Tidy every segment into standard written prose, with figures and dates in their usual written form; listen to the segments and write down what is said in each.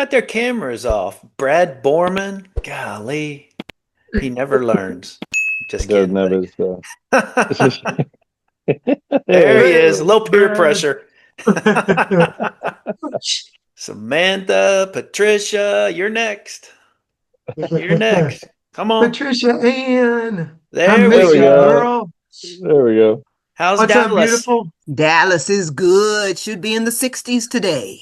got their cameras off? Brad Borman? Golly, he never learns. Just Doesn't kidding, have buddy. his. There he is. A Hey, little peer Brad. pressure. Samantha, Patricia, you're next. You're next. Come on. Patricia Ann, I There There we miss we you, go. go. girl. There we go. How's What's up, Dallas? beautiful? Dallas is good. Should be in the 60s today.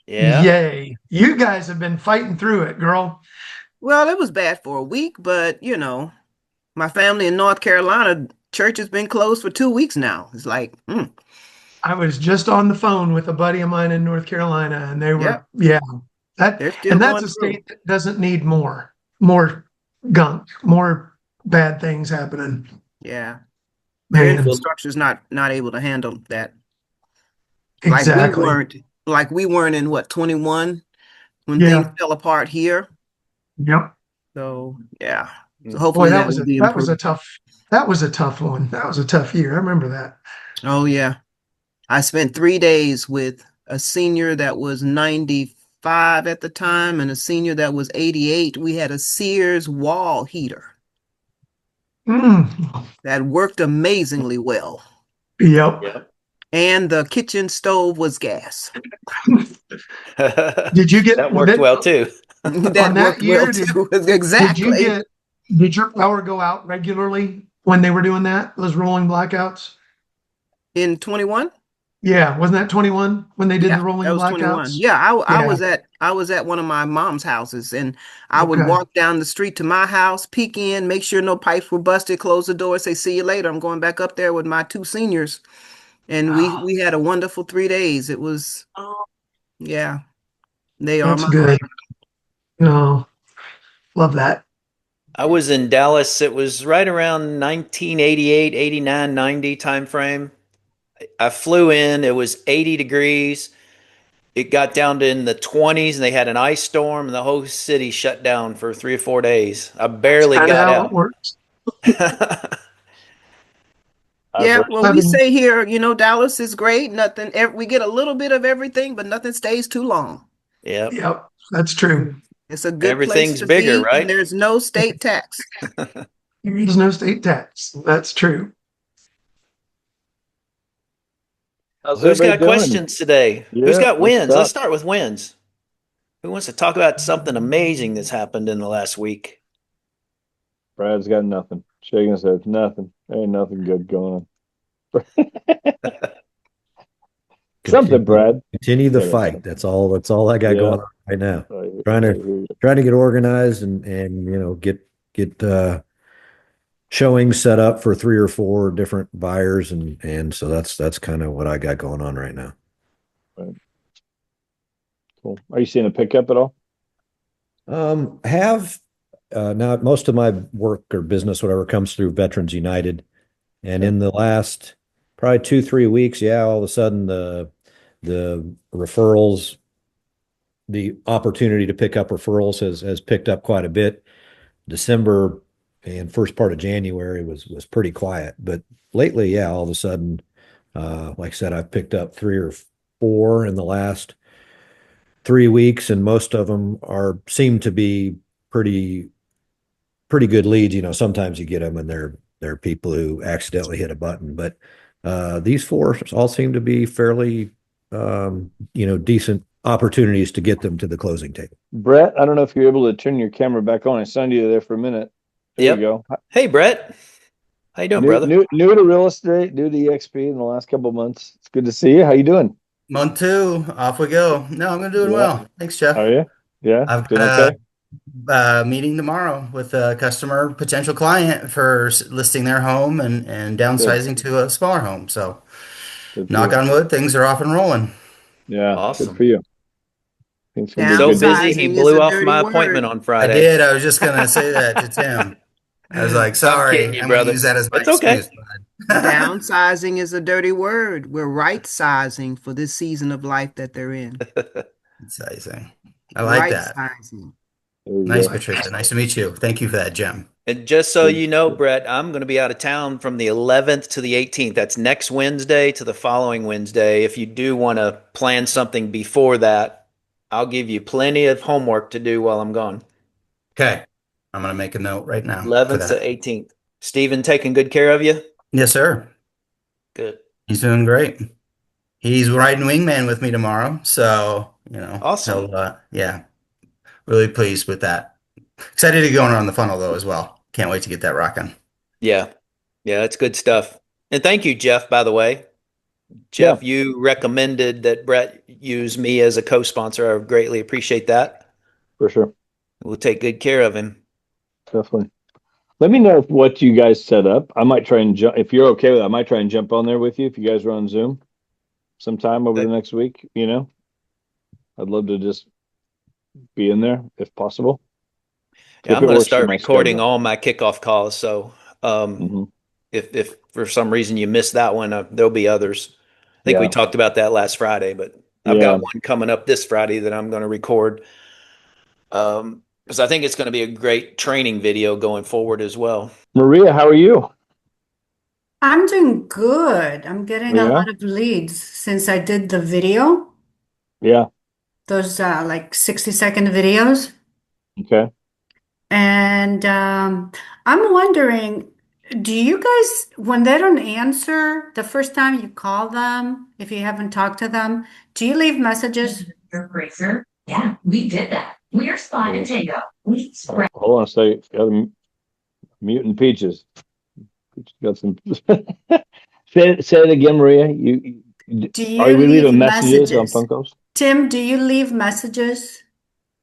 Yeah. Yay. You guys have been fighting through it, girl. Well, it was bad for a week, but my family in North Carolina, church has been closed for 2 weeks now. It's like, I was just on the phone with a buddy of mine in North Carolina, and they yep, were, yeah, that, they're still and that's going a through. state that doesn't need more gunk, more bad things happening. Yeah, their Man, infrastructure is not able to handle that. Like we exactly. weren't, like we weren't in what 21 when things Yeah. fell apart here. Yep. So yeah, so Mm. Boy, hopefully that that was will a be that was a improved. tough one. That was a tough year. I remember that. Oh yeah, I spent 3 days with a senior that was 95 at the time and a senior that was 88. We had a Sears wall heater Mm. that worked amazingly well. Yep. Yep. And the kitchen stove was gas. Did you get That worked well too. That on that worked well year? too. Did you Exactly. did your power go out regularly when they were doing that? Those rolling blackouts? In 21? Yeah, wasn't that 21 when they did Yeah, the rolling that was 21. blackouts? Yeah, I Yeah. was at one of my mom's houses and I would Okay. walk down the street to my house, peek in, make sure no pipes were busted, close the door, say see you later. I'm going back up there with my two seniors. And we had a wonderful 3 days. It was yeah, they are That's my good. No, love that. I was in Dallas. It was right around 1988, 89, 90 time frame. I flew in. It was 80 degrees. It got down to in the 20s, and they had an ice storm, and the whole city shut down for 3 or 4 days. I That's barely kind of got how it out. works. I've Yeah, heard. well, I we mean, say here, Dallas is great. We get a little bit of everything, but nothing stays too long. Yep. yep, that's true. It's a good place Everything's to bigger, be, and right? there's no state tax. There is no state tax. That's true. How's Who's everybody got doing? questions today? Who's Yeah, got what's wins? Let's up? start with wins. Who wants to talk about something amazing that's happened in the last week? Brad's got nothing. Shaking his head. Nothing. Ain't nothing good going on. Something, Brad. Continue the Yeah, that's fight. something. That's all I got Yeah, going on right now. I, Trying I to hear you. trying to get organized and get showings set up for 3 or 4 different buyers and so that's kind of what I got going on right now. Right. Cool. Are you seeing a pickup at all? Have Now most of my work or business, whatever, comes through Veterans United, and in the last probably 2 3 weeks, yeah, all of a sudden the referrals, the opportunity to pick up referrals has picked up quite a bit. December and first part of January was pretty quiet, but lately, yeah, all of a sudden, like I said, I've picked up 3 or 4 in the last 3 weeks, and most of them seem to be pretty good leads. Sometimes you get them and they're people who accidentally hit a button, but these 4 all seem to be fairly decent opportunities to get them to the closing table. Brett, I don't know if you're able to turn your camera back on. I signed you there for a minute. There Yep. you go. Hey, Brett. How you doing, New, brother? new to real estate, new to EXP in the last couple of months. It's good to see you. How you doing? Month two, off we go. No, I'm doing Yeah. well. Thanks, Jeff. Are you? Yeah, I've doing got okay. a meeting tomorrow with a customer, potential client for listing their home and Good. downsizing to a smaller home. So, Good for knock you. on wood, things are off and rolling. Yeah, good Awesome. for you. I think it's gonna be a So good day. busy, he Downsizing is blew a off dirty my appointment word. on I Friday. did. I was just gonna say that to Tim. I was like, I'm sorry, kidding you, I'm gonna brother. use that as my It's okay. excuse, bud. Downsizing is a dirty word. We're right sizing for this season of life that they're in. Exciting. I like Right that. sizing. There you Nice, go. Patricia. Nice to meet you. Thank you for that, Jim. And just so Good. you know, Brett, I'm going to be out of town from the 11th to the 18th. That's next Wednesday to the following Wednesday. If you do want to plan something before that, I'll give you plenty of homework to do while I'm gone. Okay. I'm going to make a note right now for 11th to that. 18th. Steven taking good care of you? Yes, sir. Good. He's doing great. He's riding wingman with me tomorrow. So, Awesome. yeah, really pleased with that. Excited to go around the funnel though as well. Can't wait to get that rocking. Yeah. Yeah, that's good stuff. And thank you, Jeff, by the way. Yeah, Jeff, you recommended that Brett use me as a co-sponsor. I greatly appreciate that. for sure. We'll take good care of him. Definitely. Let me know what you guys set up. I might try and jump if you're okay with it, I might try and jump on there with you if you guys are on Zoom sometime over the But next week, I'd love to just be in there if possible. yeah, If I'm it going to works for start my recording schedule. all my kickoff calls. So Hmm. if for some reason you missed that one, there'll be others. I think we Yeah. talked about that last Friday, but I've got Yeah. one coming up this Friday that I'm going to record because I think it's going to be a great training video going forward as well. Maria, how are you? I'm doing good. I'm getting a Yeah. lot of leads since I did the video, Yeah. those like 60-second videos. Okay. And I'm wondering, do you guys, when they don't answer the first time you call them, if you haven't talked to them, do you leave messages? Your bracer. Yeah, we did that. We are Spot and Tango. We spread. Hold on a second. Got a mutant peaches. Peaches got some. Say it again, Maria. Do Are you we leave leaving messages on messages? Funkos? Tim, do you leave messages?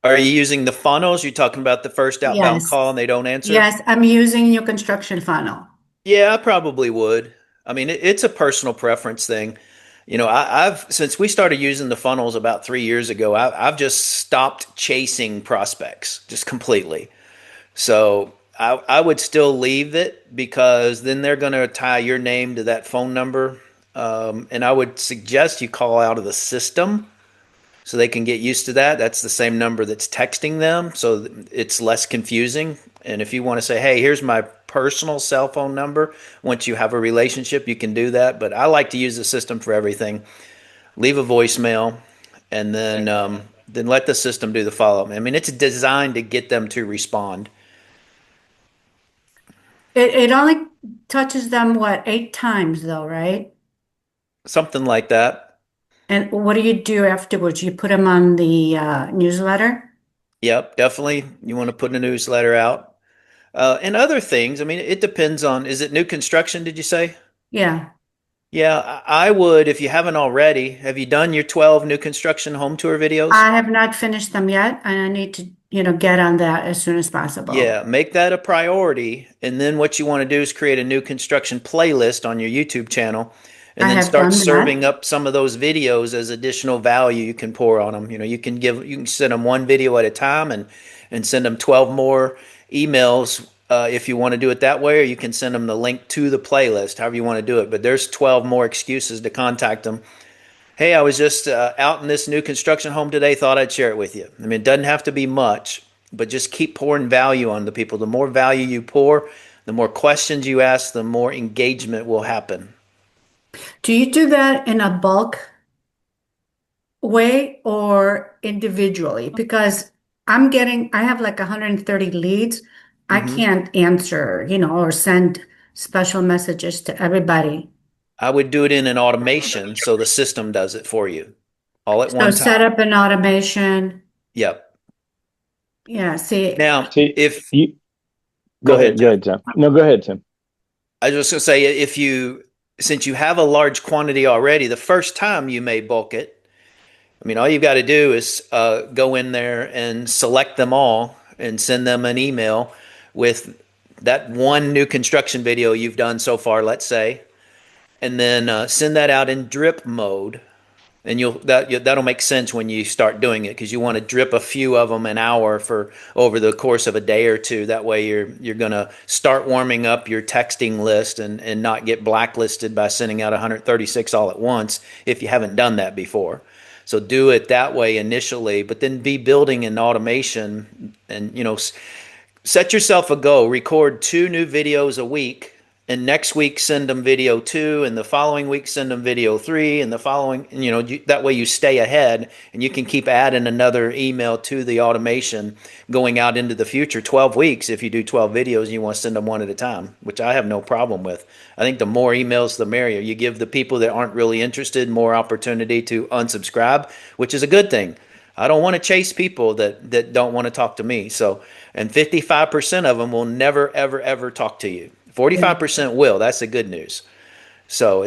Are you using the funnels? You're talking about the first outbound Yes. call and they don't answer? Yes, I'm using your construction funnel. Yeah, I probably would. I mean, it's a personal preference thing. I've since we started using the funnels about 3 years ago, I've just stopped chasing prospects just completely. So I would still leave it because then they're going to tie your name to that phone number. And I would suggest you call out of the system so they can get used to that. That's the same number that's texting them, so it's less confusing. And if you want to say, hey, here's my personal cell phone number, once you have a relationship, you can do that. But I like to use the system for everything. Leave a voicemail, and then let the system do the follow up. I mean, it's designed to get them to respond. It only touches them, what, 8 times though, right? Something like that. And what do you do afterwards? You put them on the newsletter? Yep, definitely. You want to put a newsletter out. And other things, I mean, it depends on, is it new construction, did you say? Yeah, Yeah, I would if you haven't already. Have you done your 12 new construction home tour videos? I have not finished them yet, and I need to, get on that as soon as possible. Yeah, make that a priority. And then what you want to do is create a new construction playlist on your YouTube channel and I then have start done that. serving up some of those videos as additional value you can pour on them. You can send them one video at a time and send them 12 more emails if you want to do it that way, or you can send them the link to the playlist, however you want to do it. But there's 12 more excuses to contact them. Hey, I was just out in this new construction home today. Thought I'd share it with you. I mean, it doesn't have to be much, but just keep pouring value on the people. The more value you pour, the more questions you ask, the more engagement will happen. Do you do that in a bulk way or individually? Because I have like 130 leads. I Hmm. can't answer, or send special messages to everybody. I would do it in an automation so the system does it for you all at So one set time. up an automation. Yep. Yeah, see, Now, See, if you go ahead, Go Jeff. ahead, Tim. No, go ahead, Tim. I was just going to say, since you have a large quantity already, the first time you may bulk it. I mean, all you've got to do is go in there and select them all and send them an email with that one new construction video you've done so far, let's say, and then send that out in drip mode. And that'll make sense when you start doing it because you want to drip a few of them an hour for over the course of a day or two. That way you're going to start warming up your texting list and not get blacklisted by sending out 136 all at once if you haven't done that before. So do it that way initially, but then be building an automation and set yourself a goal. Record 2 new videos a week and next week send them video 2, and the following week send them video 3, and the following, that way you stay ahead and you can keep adding another email to the automation going out into the future. 12 weeks, if you do 12 videos and you want to send them one at a time, which I have no problem with. I think the more emails the merrier. You give the people that aren't really interested more opportunity to unsubscribe, which is a good thing. I don't want to chase people that don't want to talk to me. So, and 55% of them will never, ever, ever talk to you. 45% will. That's the good news. So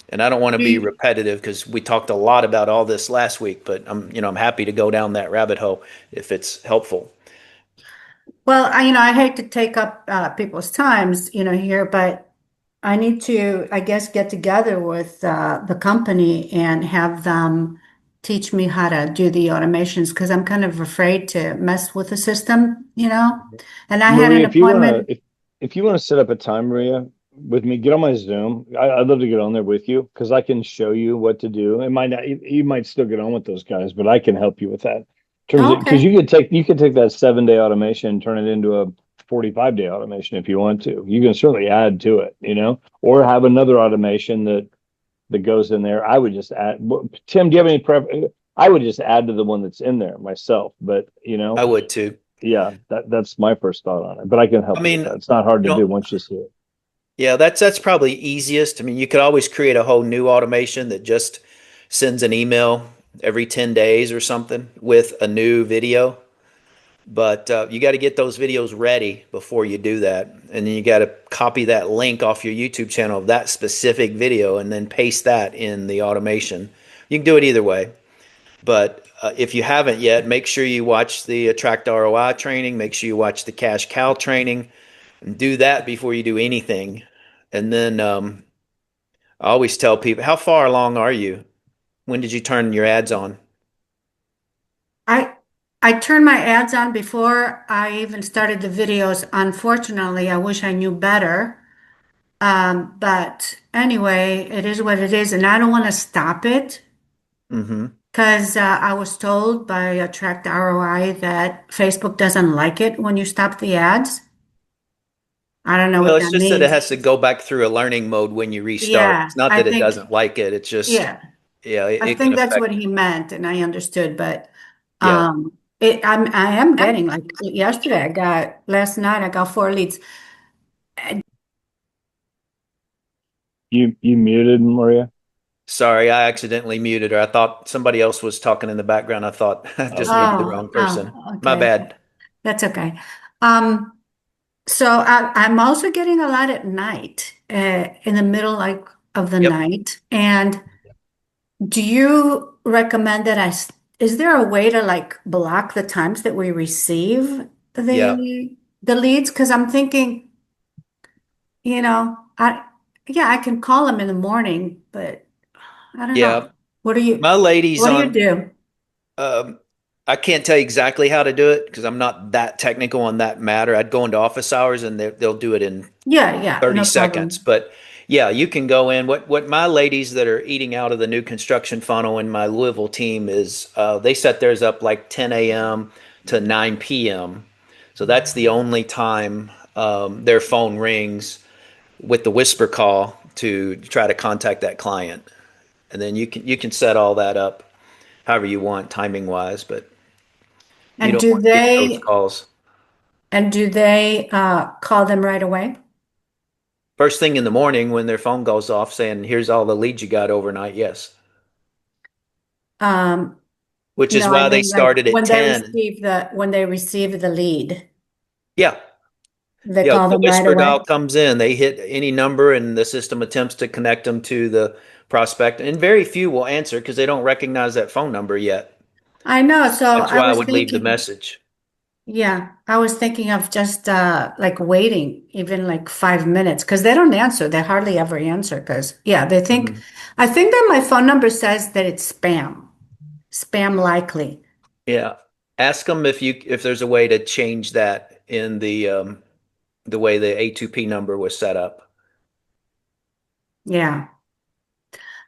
and I don't want to be repetitive because we talked a lot about all this last week, but I'm happy to go down that rabbit hole if it's helpful. Well, I hate to take up people's times, here, but I need to, I guess, get together with the company and have them teach me how to do the automations because I'm kind of afraid to mess with the system. And I had an Maria, appointment. if you want to set up a time, Maria, with me, get on my Zoom. I'd love to get on there with you because I can show you what to do. It might not, you might still get on with those guys, but I can help you with that. In terms of because Okay. you could take that 7-day automation and turn it into a 45-day automation if you want to. You can certainly add to it, or have another automation that goes in there. I would just add. Tim, do you have any I would just add to the one that's in there myself, but I would too. yeah, that's my first thought on it. But I can I help you with mean, that. It's not hard you to do know, once you see it. yeah, that's probably easiest. I mean, you could always create a whole new automation that just sends an email every 10 days or something with a new video. But you got to get those videos ready before you do that. And then you got to copy that link off your YouTube channel of that specific video and then paste that in the automation. You can do it either way. But if you haven't yet, make sure you watch the Attract ROI training. Make sure you watch the Cash Cow training and do that before you do anything. And then I always tell people, how far along are you? When did you turn your ads on? I I turned my ads on before I even started the videos. Unfortunately, I wish I knew better. But anyway, it is what it is, and I don't want to stop it Hmm. because I was told by Attract ROI that Facebook doesn't like it when you stop the ads. I don't know Well, what it's that just that it means. has to go back through a learning mode when you restart. Yeah, It's not I that it think, doesn't like it. It's just, yeah, yeah, I it can think that's affect. what he meant, and I understood. But Yeah. I am getting like yesterday. Last night I got 4 leads. You muted, Maria? Sorry, I accidentally muted her. I thought somebody else was talking in the background. I thought I just Okay. muted the Oh, wrong person. oh, My okay, okay. bad. That's okay. Um, so I'm also getting a lot at night, in the middle like of the Yep. night. And do you recommend that is there a way to like block the times that we receive Yeah. the leads? Because I'm thinking, you know, I yeah, I can call them in the morning, but I don't know. Yeah. What do you My ladies what do you on, do? um, I can't tell you exactly how to do it because I'm not that technical on that matter. I'd go into office hours and they'll do it in Yeah, yeah, 30 no seconds. problem. But yeah, you can go in. What my ladies that are eating out of the new construction funnel in my Louisville team is they set theirs up like 10 a.m. to 9 p.m. So that's the only time their phone rings with the whisper call to try to contact that client. And then you can set all that up however you want timing wise, but you And don't do want to get those they calls. call them right away? First thing in the morning when their phone goes off saying, here's all the leads you got overnight. Yes. Um, Which is no, I why they mean like started at 10. when they receive the lead, Yeah. they Yeah. call The them right whisper away. dial comes in. They hit any number and the system attempts to connect them to the prospect. And very few will answer because they don't recognize that phone number yet. I know. So That's I why I was would leave the thinking, message. yeah, I was thinking of just like waiting even like 5 minutes because they don't answer. They hardly ever answer because yeah, Mhm. I think that my phone number says that it's spam likely. Yeah. Ask them if there's a way to change that in the way the A2P number was set up. Yeah.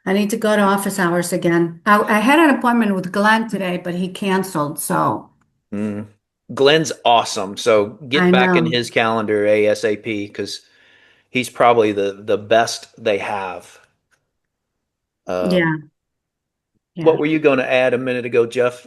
I need to go to office hours again. I had an appointment with Glenn today, but he canceled. So Mm. Glenn's awesome. So I get back in know. his calendar ASAP because he's probably the best they have. Yeah. What Yeah. were you going to add a minute ago, Jeff?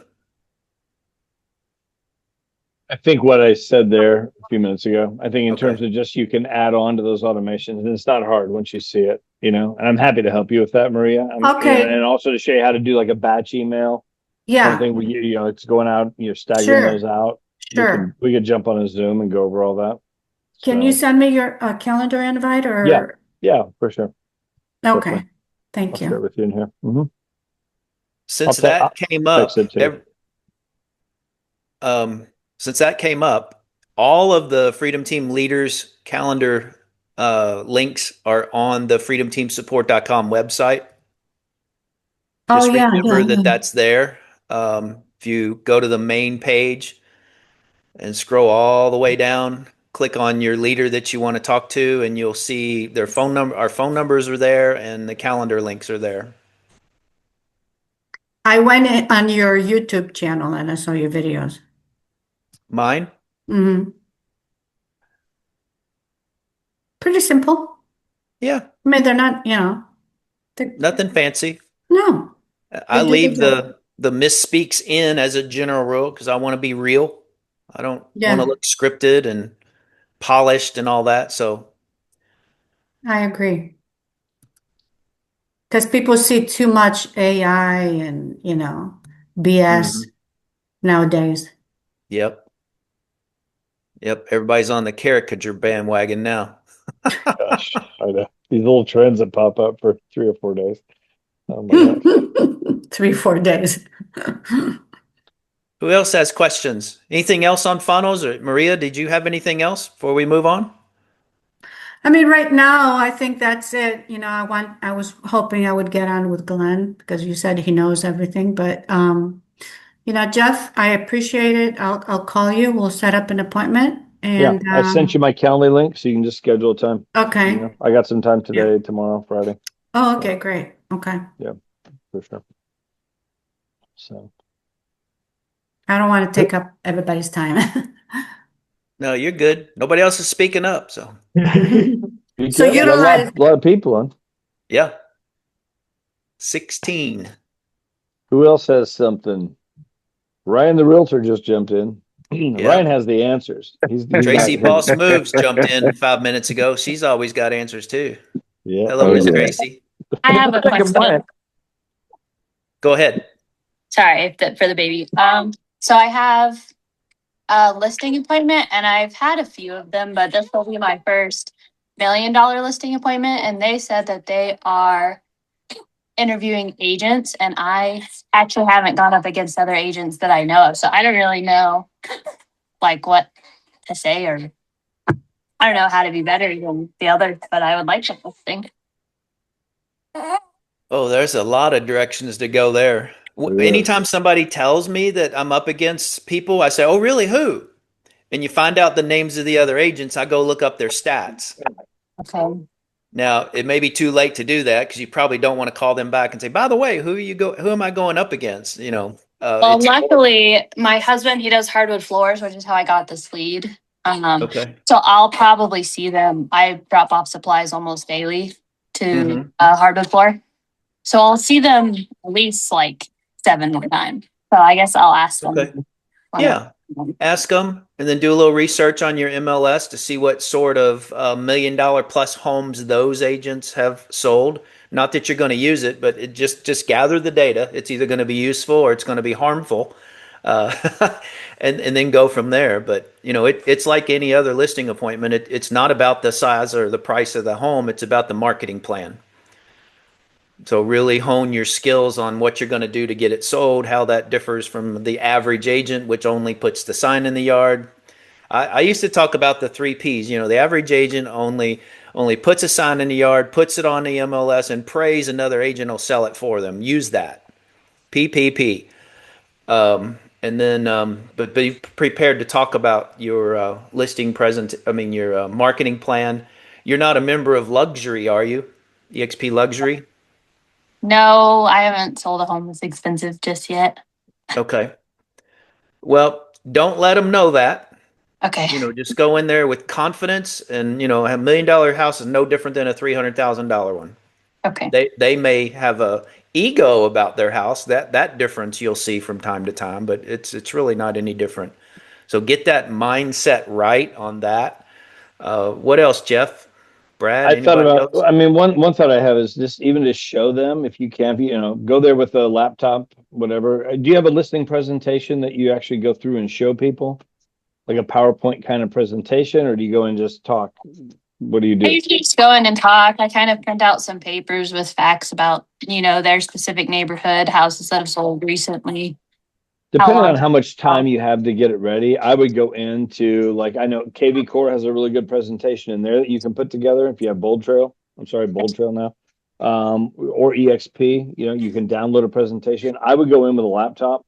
I think what I said there a few minutes ago, I think in Okay. terms of just you can add on to those automations, and it's not hard once you see it, and I'm happy to help you with that, Maria. Okay. And also to show you how to do like a batch email, Yeah. something where it's going out, you're staggering Sure. those out. Sure. We could jump on a Zoom and go over all that. Can you So send me your calendar invite yeah, or? yeah, for sure. Okay. Definitely. I'll Thank share it you. with you in here. Since that came Text up, it to you. since that came up, all of the Freedom Team leaders calendar links are on the freedomteamsupport.com website. Oh, Just yeah. remember Yeah. that that's there. If you go to the main page and scroll all the way down, click on your leader that you want to talk to, and you'll see their phone number. Our phone numbers are there, and the calendar links are there. I went on your YouTube channel and I saw your videos. Mine? Hmm. Pretty simple. Yeah, I mean, they're not, nothing fancy. no, I they do the leave job. the misspeaks in as a general rule because I want to be real. I don't want to Yeah, look scripted and polished and all that. So, I agree. Because people see too much AI and, BS mhm. nowadays. Yep, yep. Everybody's on the caricature bandwagon now. Gosh, I know these little trends that pop up for 3 or 4 days. Oh my gosh. 3, 4 days. Who else has questions? Anything else on funnels? Or Maria, did you have anything else before we move on? I mean, right now, I think that's it. I was hoping I would get on with Glenn because you said he knows everything. But, Jeff, I appreciate it. I'll call you. We'll set up an appointment. Yeah, And, I sent you my Calendly link so you can just schedule a time. okay. I got some time Yeah. today, tomorrow, Friday. Oh, So, okay, great. Okay. yeah, for sure. So I don't want to take up everybody's time. No, you're good. Nobody else is speaking up. So, be So careful. We got utilize, a lot of people on. yeah, 16. Who else has something? Ryan the realtor just jumped in. Ryan Yeah. has the answers. He's Tracy got Boss Moves jumped in 5 minutes ago. She's always got answers too. yeah. Hello, Oh Miss yeah. Tracy. I have a question. Go ahead. Sorry for the baby. So I have a listing appointment and I've had a few of them, but this will be my first $1 million listing appointment. And they said that they are interviewing agents, and I actually haven't gone up against other agents that I know of. So I don't really know like what to say, or I don't know how to be better than the others, but I would like the listing. Oh, there's a lot of directions to go there. There is. Anytime somebody tells me that I'm up against people, I say, "Oh, really? Who?" And you find out the names of the other agents. I go look up their stats. Okay. Now, it may be too late to do that because you probably don't want to call them back and say, "By the way, who am I going up against?" Well, It's luckily, my husband, he does hardwood floors, which is how I got this lead. okay. So I'll probably see them. I drop off supplies almost daily to Hmm. hardwood floor. So I'll see them at least like 7 more times. So I guess I'll ask them. Okay. Yeah. Ask them and then do a little research on your MLS to see what sort of $1 million plus homes those agents have sold. Not that you're going to use it, but just gather the data. It's either going to be useful or it's going to be harmful, uh, and then go from there. But it's like any other listing appointment. It's not about the size or the price of the home. It's about the marketing plan. So really hone your skills on what you're going to do to get it sold, how that differs from the average agent, which only puts the sign in the yard. I used to talk about the three P's. The average agent only puts a sign in the yard, puts it on the MLS, and prays another agent will sell it for them. Use that. PPP. And then, but be prepared to talk about your listing present. I mean, your marketing plan. You're not a member of Luxury, are you? EXP Luxury. No, I haven't sold a home that's expensive just yet. Okay. Well, don't let them know that. Okay. Just go in there with confidence and, a $1 million house is no different than a $300,000 one. Okay. They may have a ego about their house. That difference you'll see from time to time, but it's really not any different. So get that mindset right on that. What else, Jeff? Brad, I thought anybody about, else? I mean, one thought I have is just even to show them if you can, go there with a laptop, whatever. Do you have a listing presentation that you actually go through and show people, like a PowerPoint kind of presentation, or do you go and just talk? What do you I do? usually just go in and talk. I kind of print out some papers with facts about, their specific neighborhood, houses that have sold recently. How Depending on long? how much time you have to get it ready, I would go into, like, I know KV Core has a really good presentation in there that you can put together if you have Bold Trail. I'm sorry, Bold Trail now. Or EXP, you can download a presentation. I would go in with a laptop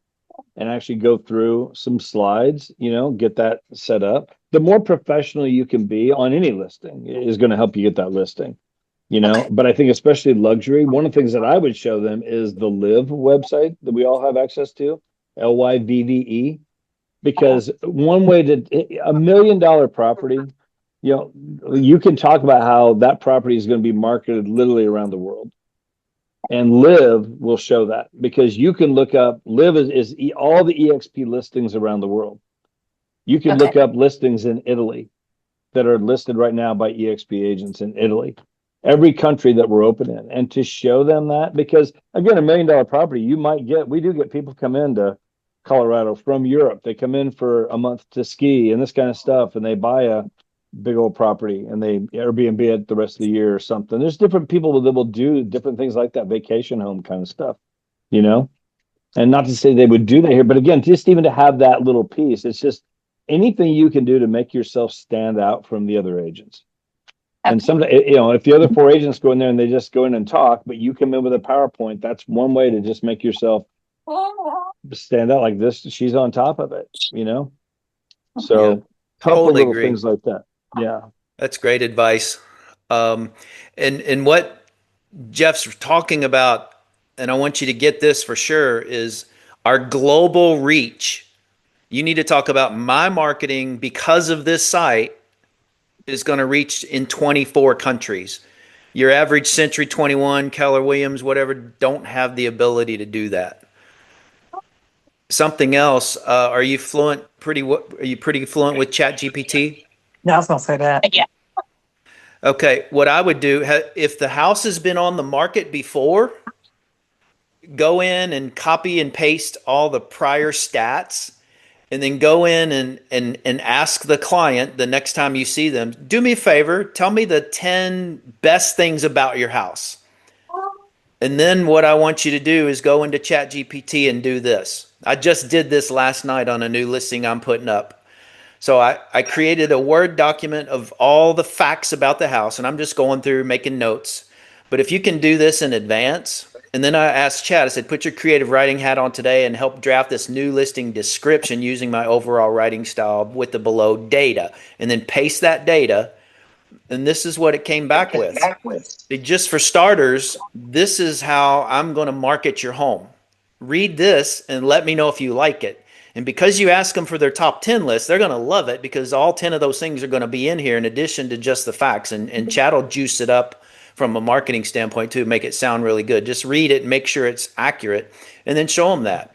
and actually go through some slides, get that set up. The more professional you can be on any listing is going to help you get that listing, Okay. But I think especially luxury, one of the things that I would show them is the Live website that we all have access to, LYVVE, because one way to $1 million property, you can talk about how that property is going to be marketed literally around the world. And Live will show that because you can look up Live is all the EXP listings around the world. You can Okay. look up listings in Italy that are listed right now by EXP agents in Italy, every country that we're open in, and to show them that, because again, $1 million property, we do get people come into Colorado from Europe. They come in for a month to ski and this kind of stuff, and they buy a big old property and they Airbnb it the rest of the year or something. There's different people that will do different things like that, vacation home kind of stuff, and not to say they would do that here, but again, just even to have that little piece, it's just anything you can do to make yourself stand out from the other agents. And sometimes, if the other 4 agents go in there and they just go in and talk, but you come in with a PowerPoint, that's one way to just make yourself stand out like this. She's on top of it, So Yeah, couple totally little agree. things like that. Yeah. That's great advice. And what Jeff's talking about, and I want you to get this for sure, is our global reach. You need to talk about my marketing because of this site is going to reach in 24 countries. Your average Century 21, Keller Williams, whatever, don't have the ability to do that. Something else, are you pretty fluent with ChatGPT? Yeah, I was gonna say that. Yeah. Okay, what I would do, if the house has been on the market before, go in and copy and paste all the prior stats, and then go in and ask the client the next time you see them, do me a favor, tell me the 10 best things about your house. And then what I want you to do is go into ChatGPT and do this. I just did this last night on a new listing I'm putting up. So I created a Word document of all the facts about the house, and I'm just going through making notes. But if you can do this in advance, and then I asked Chad, I said, put your creative writing hat on today and help draft this new listing description using my overall writing style with the below data, and then paste that data. And this is what it came back with. Just for starters, this is how I'm going to market your home. Read this and let me know if you like it. And because you ask them for their top 10 list, they're going to love it because all 10 of those things are going to be in here in addition to just the facts. And Chad will juice it up from a marketing standpoint too, make it sound really good. Just read it and make sure it's accurate and then show them that.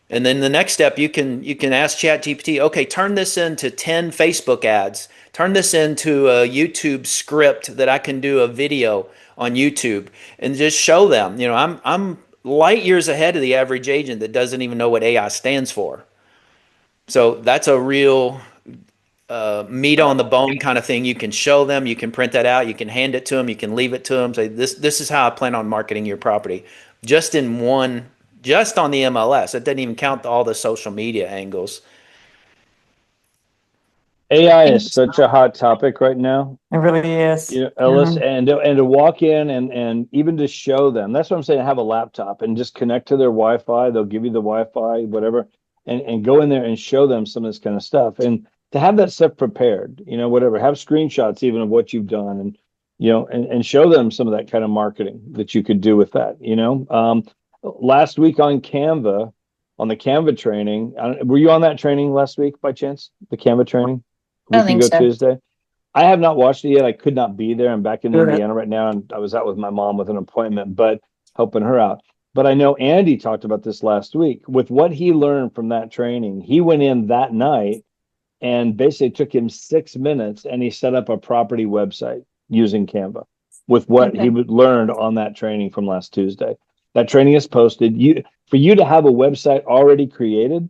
And then the next step, you can ask ChatGPT, okay, turn this into 10 Facebook ads. Turn this into a YouTube script that I can do a video on YouTube and just show them. I'm light years ahead of the average agent that doesn't even know what AI stands for. So that's a real meat on the bone kind of thing. You can show them, you can print that out, you can hand it to them, you can leave it to them. Say this is how I plan on marketing your property, just on the MLS. It doesn't even count all the social media angles. AI is such a hot topic right now. It really is. Ellis, and to walk in and even to show them. That's what I'm saying. Have a laptop and just connect to their Wi-Fi. They'll give you the Wi-Fi, whatever, and go in there and show them some of this kind of stuff. And to have that stuff prepared, whatever. Have screenshots even of what you've done, and show them some of that kind of marketing that you could do with that. Last week on Canva, on the Canva training, were you on that training last week by chance? The Canva training? I We don't can think go so. Tuesday. I have not watched it yet. I could not be there. I'm back in Good. Indiana right now, and I was out with my mom with an appointment, but helping her out. But I know Andy talked about this last week. With what he learned from that training, he went in that night and basically took him 6 minutes and he set up a property website using Canva with what he Okay. learned on that training from last Tuesday. That training is posted. For you to have a website already created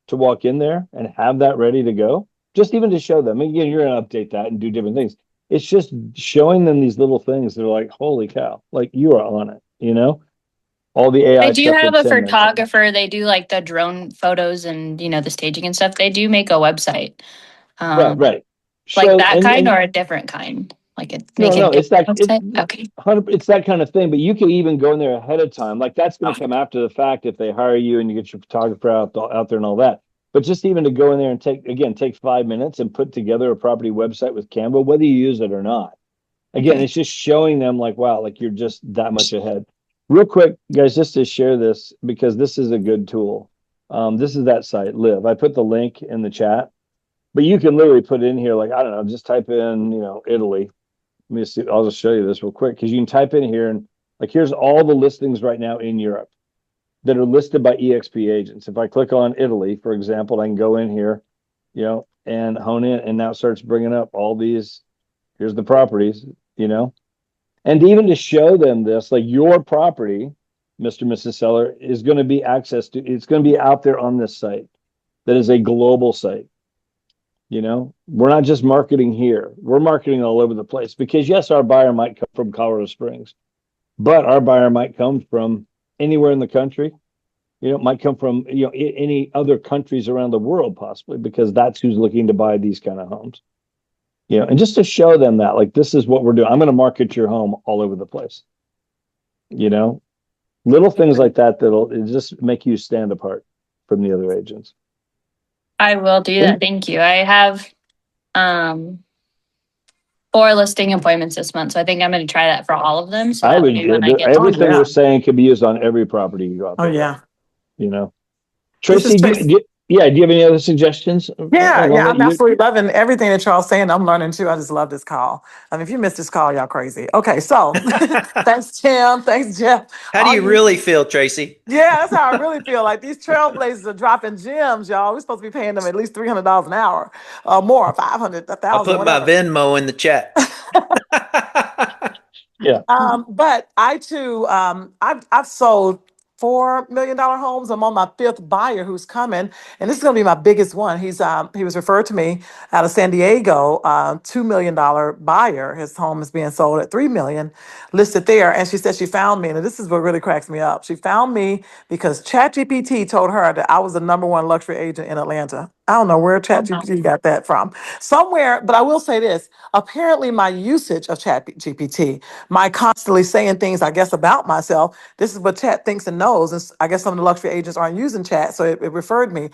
to walk in there and have that ready to go, just even to show them. Again, you're going to update that and do different things. It's just showing them these little things. They're like, holy cow, like you are on it, all the They AI do stuff have that a Tim mentioned. photographer. They do like the drone photos and the staging and stuff. They do make a website. Right, right. Like Show that kind and or a different kind? Like it no, make a no, different it's that website? Okay. it's that kind of thing. But you can even go in there ahead of time. Like that's going Oh, to come after the fact if they hire you and you get your photographer out there and all that. But just even to go in there and take 5 minutes and put together a property website with Canva, whether you use it or not. Again, okay. it's just showing them like, wow, like you're just that much ahead. Real quick, guys, just to share this because this is a good tool. This is that site, Live. I put the link in the chat, but you can literally put in here, like, I don't know, just type in, Italy. Let me see. I'll just show you this real quick because you can type in here and like here's all the listings right now in Europe that are listed by EXP agents. If I click on Italy, for example, I can go in here, and hone in, and now it starts bringing up all these. Here's the properties, and even to show them this, like your property, Mr. and Mrs. Seller, is going to be it's going to be out there on this site that is a global site. We're not just marketing here. We're marketing all over the place because yes, our buyer might come from Colorado Springs, but our buyer might come from anywhere in the country. Might come from, any other countries around the world possibly because that's who's looking to buy these kind of homes. And just to show them that like this is what we're doing. I'm going to market your home all over the place. Little things like that that'll just make you stand apart from the other agents. I will do that. Thank you. I have 4 listing appointments this month, so I think I'm going to try that for all of them. So I that would way when I get Oh, everything yeah. we're saying could be used on every property you go out Oh, there. yeah. This is Tracy, Tracy. do you have any other suggestions? Yeah, along yeah, that? I'm absolutely loving everything that y'all saying. I'm learning too. I just love this call. I mean, if you missed this call, y'all crazy. Okay, so thanks, Tim. Thanks, Jeff. How do All you you, really feel, Tracy? yeah, that's how I really feel. Like these trailblazers are dropping gems, y'all. We're supposed to be paying them at least $300 an hour, more, 500, a I'll thousand, put my whatever. Venmo in the chat. Yeah. But I too, I've sold $4 million homes. I'm on my 5th buyer who's coming, and this is going to be my biggest one. He was referred to me out of San Diego, $2 million buyer. His home is being sold at $3 million, listed there. And she said she found me, and this is what really cracks me up. She found me because ChatGPT told her that I was the #1 luxury agent in Atlanta. I don't know where Wow. ChatGPT got that from. Somewhere, but I will say this. Apparently, my usage of ChatGPT, my constantly saying things, I guess, about myself, this is what Chat thinks and knows. And I guess some of the luxury agents aren't using Chat, so it referred me.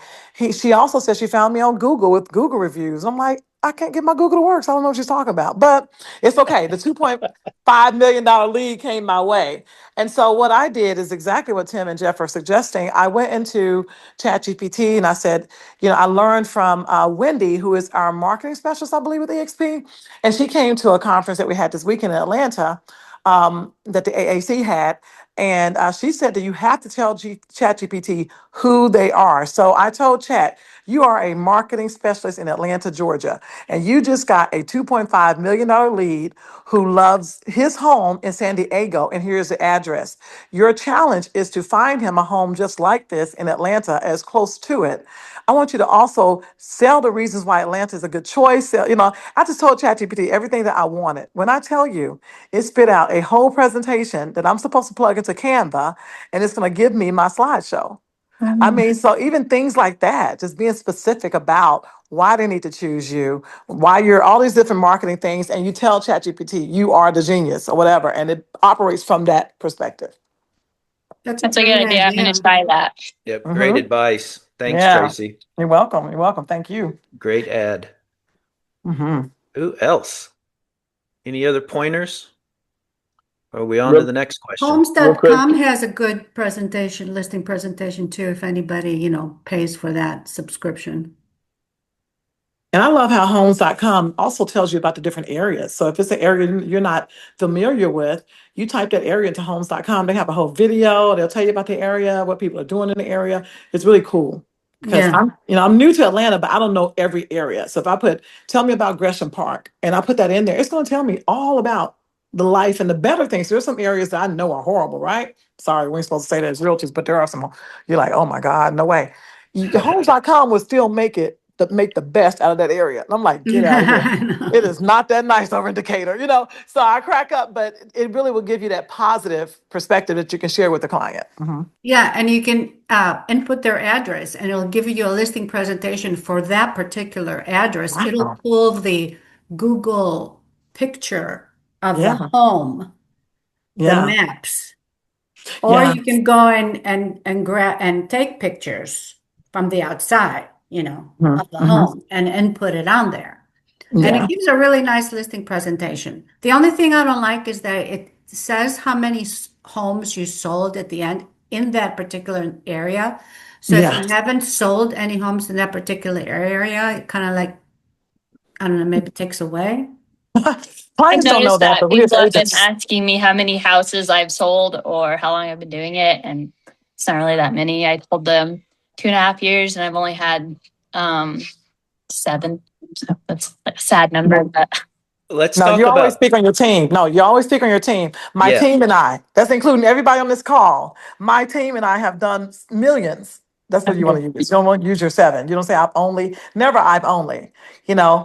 She also said she found me on Google with Google reviews. I'm like, I can't get my Google to work, so I don't know what she's talking about. But it's okay. The $2.5 million lead came my way. And so what I did is exactly what Tim and Jeff are suggesting. I went into ChatGPT and I said, I learned from Wendy, who is our marketing specialist, I believe, with EXP. And she came to a conference that we had this weekend in Atlanta, that the AAC had. And she said that you have to tell ChatGPT who they are. So I told Chat, you are a marketing specialist in Atlanta, Georgia, and you just got a $2.5 million lead who loves his home in San Diego. And here's the address. Your challenge is to find him a home just like this in Atlanta, as close to it. I want you to also sell the reasons why Atlanta is a good choice. I just told ChatGPT everything that I wanted. When I tell you, it spit out a whole presentation that I'm supposed to plug into Canva, and it's going to give me my slideshow. I mean, so even things like that, just being specific about why they need to choose you, why you're all these different marketing things, and you tell ChatGPT you are the genius or whatever, and it operates from that perspective. That's a That's a good great idea. I'm going idea. to try that. Yep, great Mm-hmm. advice. Thanks, Yeah, Tracy. you're welcome. You're welcome. Thank you. Great ad. Mm-hmm. Who else? Any other pointers? Or are we on to Real, the next question? real quick. Homes.com has a good presentation, listing presentation too, if anybody, pays for that subscription. And I love how homes.com also tells you about the different areas. So if it's an area you're not familiar with, you type that area into homes.com. They have a whole video. They'll tell you about the area, what people are doing in the area. It's really cool because Yeah. I'm new to Atlanta, but I don't know every area. So if I put, tell me about Gresham Park, and I put that in there, it's going to tell me all about the life and the better things. There's some areas that I know are horrible, right? Sorry, we ain't supposed to say that as realtors, but there are some, you're like, oh my God, no way. Homes.com will still make the best out of that area. And I'm like, get out of here. It is not that nice over in Decatur, So I crack up, but it really will give you that positive perspective that you can share with the client. Yeah, and you can input their address and it'll give you a listing presentation for that particular address. It'll Wow. pull the Google picture of the Yeah. home, the Yeah. maps, or Yeah. you can go and grab and take pictures from the outside, Mhm. of the Mhm. home and input it on there. And it Yeah. gives a really nice listing presentation. The only thing I don't like is that it says how many homes you sold at the end in that particular area. So if Yeah. you haven't sold any homes in that particular area, it kind of like, I don't know, maybe takes away. I've Clients don't know noticed that, that but we as people have been agents. asking me how many houses I've sold or how long I've been doing it, and it's not really that many. I told them 2.5 years, and I've only had 7. So that's a sad number, but Let's No, talk you always about, speak on your team. No, you always speak on your team. My yeah. team and I, that's including everybody on this call. My team and I have done millions. That's what you want to use. You don't want to use your 7. You don't say I've only,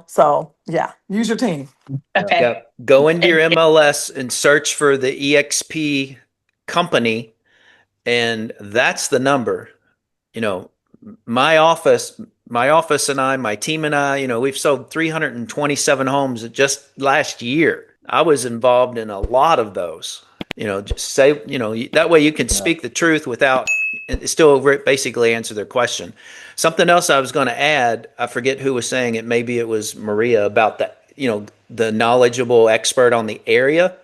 So yeah, use your team. okay. Yeah, go into your Thank you. MLS and search for the EXP company, and that's the number. You know, my office and my team and I, we've sold 327 homes just last year. I was involved in a lot of those. Just say, that way you can speak the truth without and still basically answer their question. Something else I was going to add, I forget who was saying it, maybe it was Maria about the knowledgeable expert on the area.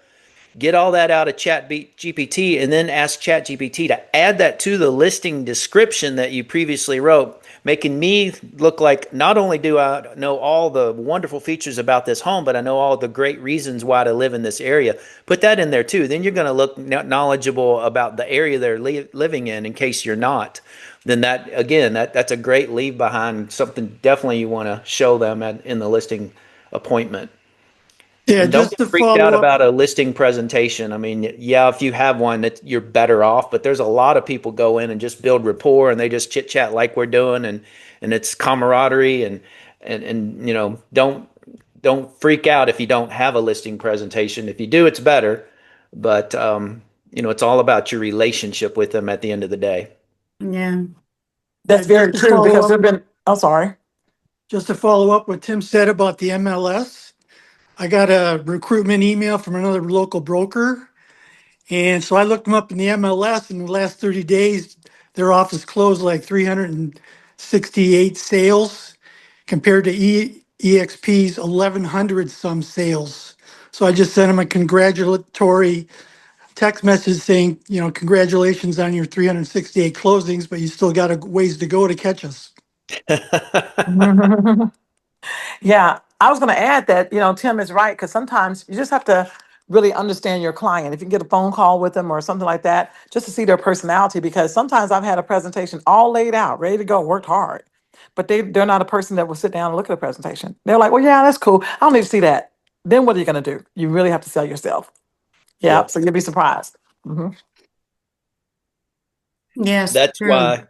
Get all that out of Chat GPT and then ask Chat GPT to add that to the listing description that you previously wrote, making me look like not only do I know all the wonderful features about this home, but I know all the great reasons why to live in this area. Put that in there too. Then you're going to look knowledgeable about the area they're living in case you're not. Then that, again, that's a great leave behind, something definitely you want to show them in the listing appointment. Yeah, And don't just get to freaked follow out up. about a listing presentation. I mean, yeah, if you have one, that you're better off. But there's a lot of people go in and just build rapport, and they just chit chat like we're doing, and it's camaraderie, and don't freak out if you don't have a listing presentation. If you do, it's better. But it's all about your relationship with them at the end of the day. Yeah. Yeah, That's very just to true follow because up. there've been, I'm sorry. Just to follow up what Tim said about the MLS. I got a recruitment email from another local broker. And so I looked them up in the MLS. In the last 30 days, their office closed like 368 sales compared to EXP's 1,100 some sales. So I just sent them a congratulatory text message saying, congratulations on your 368 closings, but you still got a ways to go to catch us. Yeah, I was going to add that, Tim is right because sometimes you just have to really understand your client. If you can get a phone call with them or something like that, just to see their personality, because sometimes I've had a presentation all laid out, ready to go, worked hard, but they're not a person that will sit down and look at a presentation. They're like, well, yeah, that's cool. I don't need to see that. Then what are you going to do? You really have to sell yourself. Yeah, Yep. so you'll be surprised. Yes, That's true. why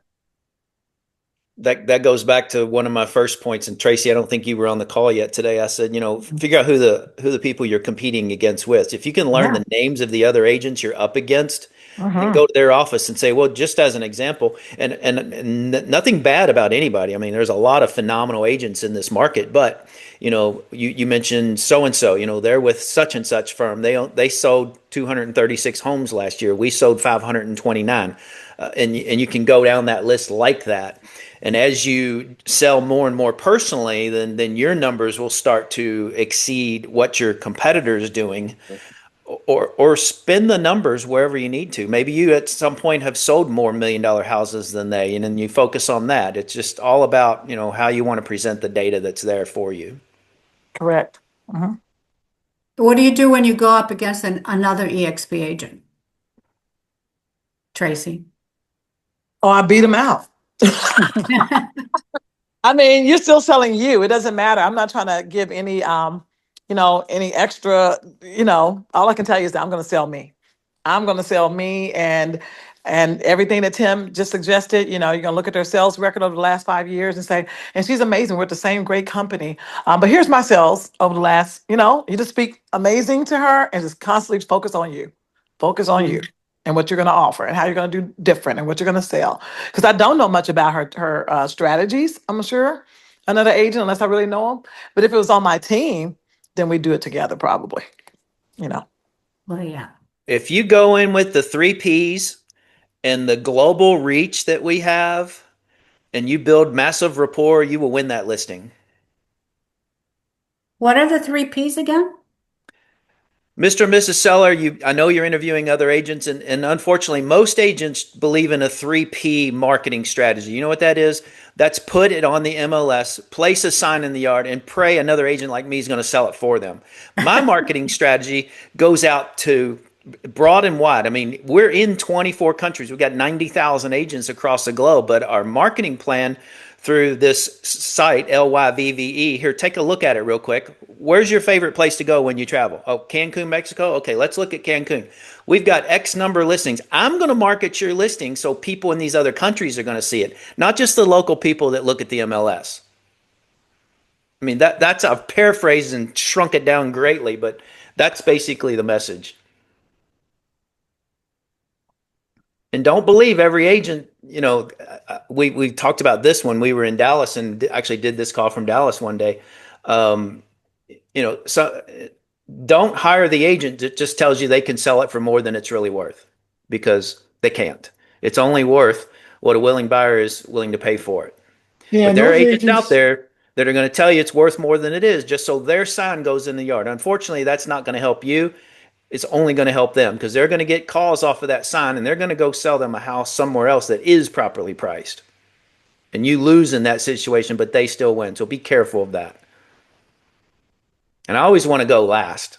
that goes back to one of my first points. And Tracy, I don't think you were on the call yet today. I said, figure out who the people you're competing against with. If you can learn Yeah. the names of the other agents you're up against and Hmm. go to their office and say, well, just as an example, and nothing bad about anybody. I mean, there's a lot of phenomenal agents in this market, but you mentioned so and so. They're with such and such firm. They sold 236 homes last year. We sold 529, and you can go down that list like that. And as you sell more and more personally, then your numbers will start to exceed what your competitor is doing, or spin the numbers wherever you need to. Maybe you at some point have sold more $1 million houses than they, and then you focus on that. It's just all about, how you want to present the data that's there for you. Correct. Mm-hmm. What do you do when you go up against another EXP agent? Tracy. Oh, I beat him out. I mean, you're still selling you. It doesn't matter. I'm not trying to give any, any extra, all I can tell you is that I'm going to sell me. I'm going to sell me and everything that Tim just suggested, you're going to look at their sales record over the last 5 years and say, and she's amazing. We're at the same great company. But here's my sales over the last, you just speak amazing to her and just constantly focus on you. Focus on you and what you're going to offer and how you're going to do different and what you're going to sell. Because I don't know much about her strategies, I'm sure, another agent, unless I really know him. But if it was on my team, then we do it together probably, Well, yeah. If you go in with the 3 Ps and the global reach that we have, and you build massive rapport, you will win that listing. What are the 3 Ps again? Mr. and Mrs. Seller, I know you're interviewing other agents, and unfortunately, most agents believe in a 3P marketing strategy. You know what that is? That's put it on the MLS, place a sign in the yard, and pray another agent like me is going to sell it for them. My marketing strategy goes out to broad and wide. I mean, we're in 24 countries. We've got 90,000 agents across the globe, but our marketing plan through this site, LYVVE, here, take a look at it real quick. Where's your favorite place to go when you travel? Oh, Cancun, Mexico? Okay, let's look at Cancun. We've got X number of listings. I'm going to market your listing so people in these other countries are going to see it, not just the local people that look at the MLS. I mean, that's I've paraphrased and shrunk it down greatly, but that's basically the message. And don't believe every agent, we talked about this when we were in Dallas and actually did this call from Dallas one day. So don't hire the agent that just tells you they can sell it for more than it's really worth, because they can't. It's only worth what a willing buyer is willing to pay for it. Yeah, But and there are those agents out agents, there that are going to tell you it's worth more than it is just so their sign goes in the yard. Unfortunately, that's not going to help you. It's only going to help them because they're going to get calls off of that sign and they're going to go sell them a house somewhere else that is properly priced. And you lose in that situation, but they still win. So be careful of that. And I always want to go last.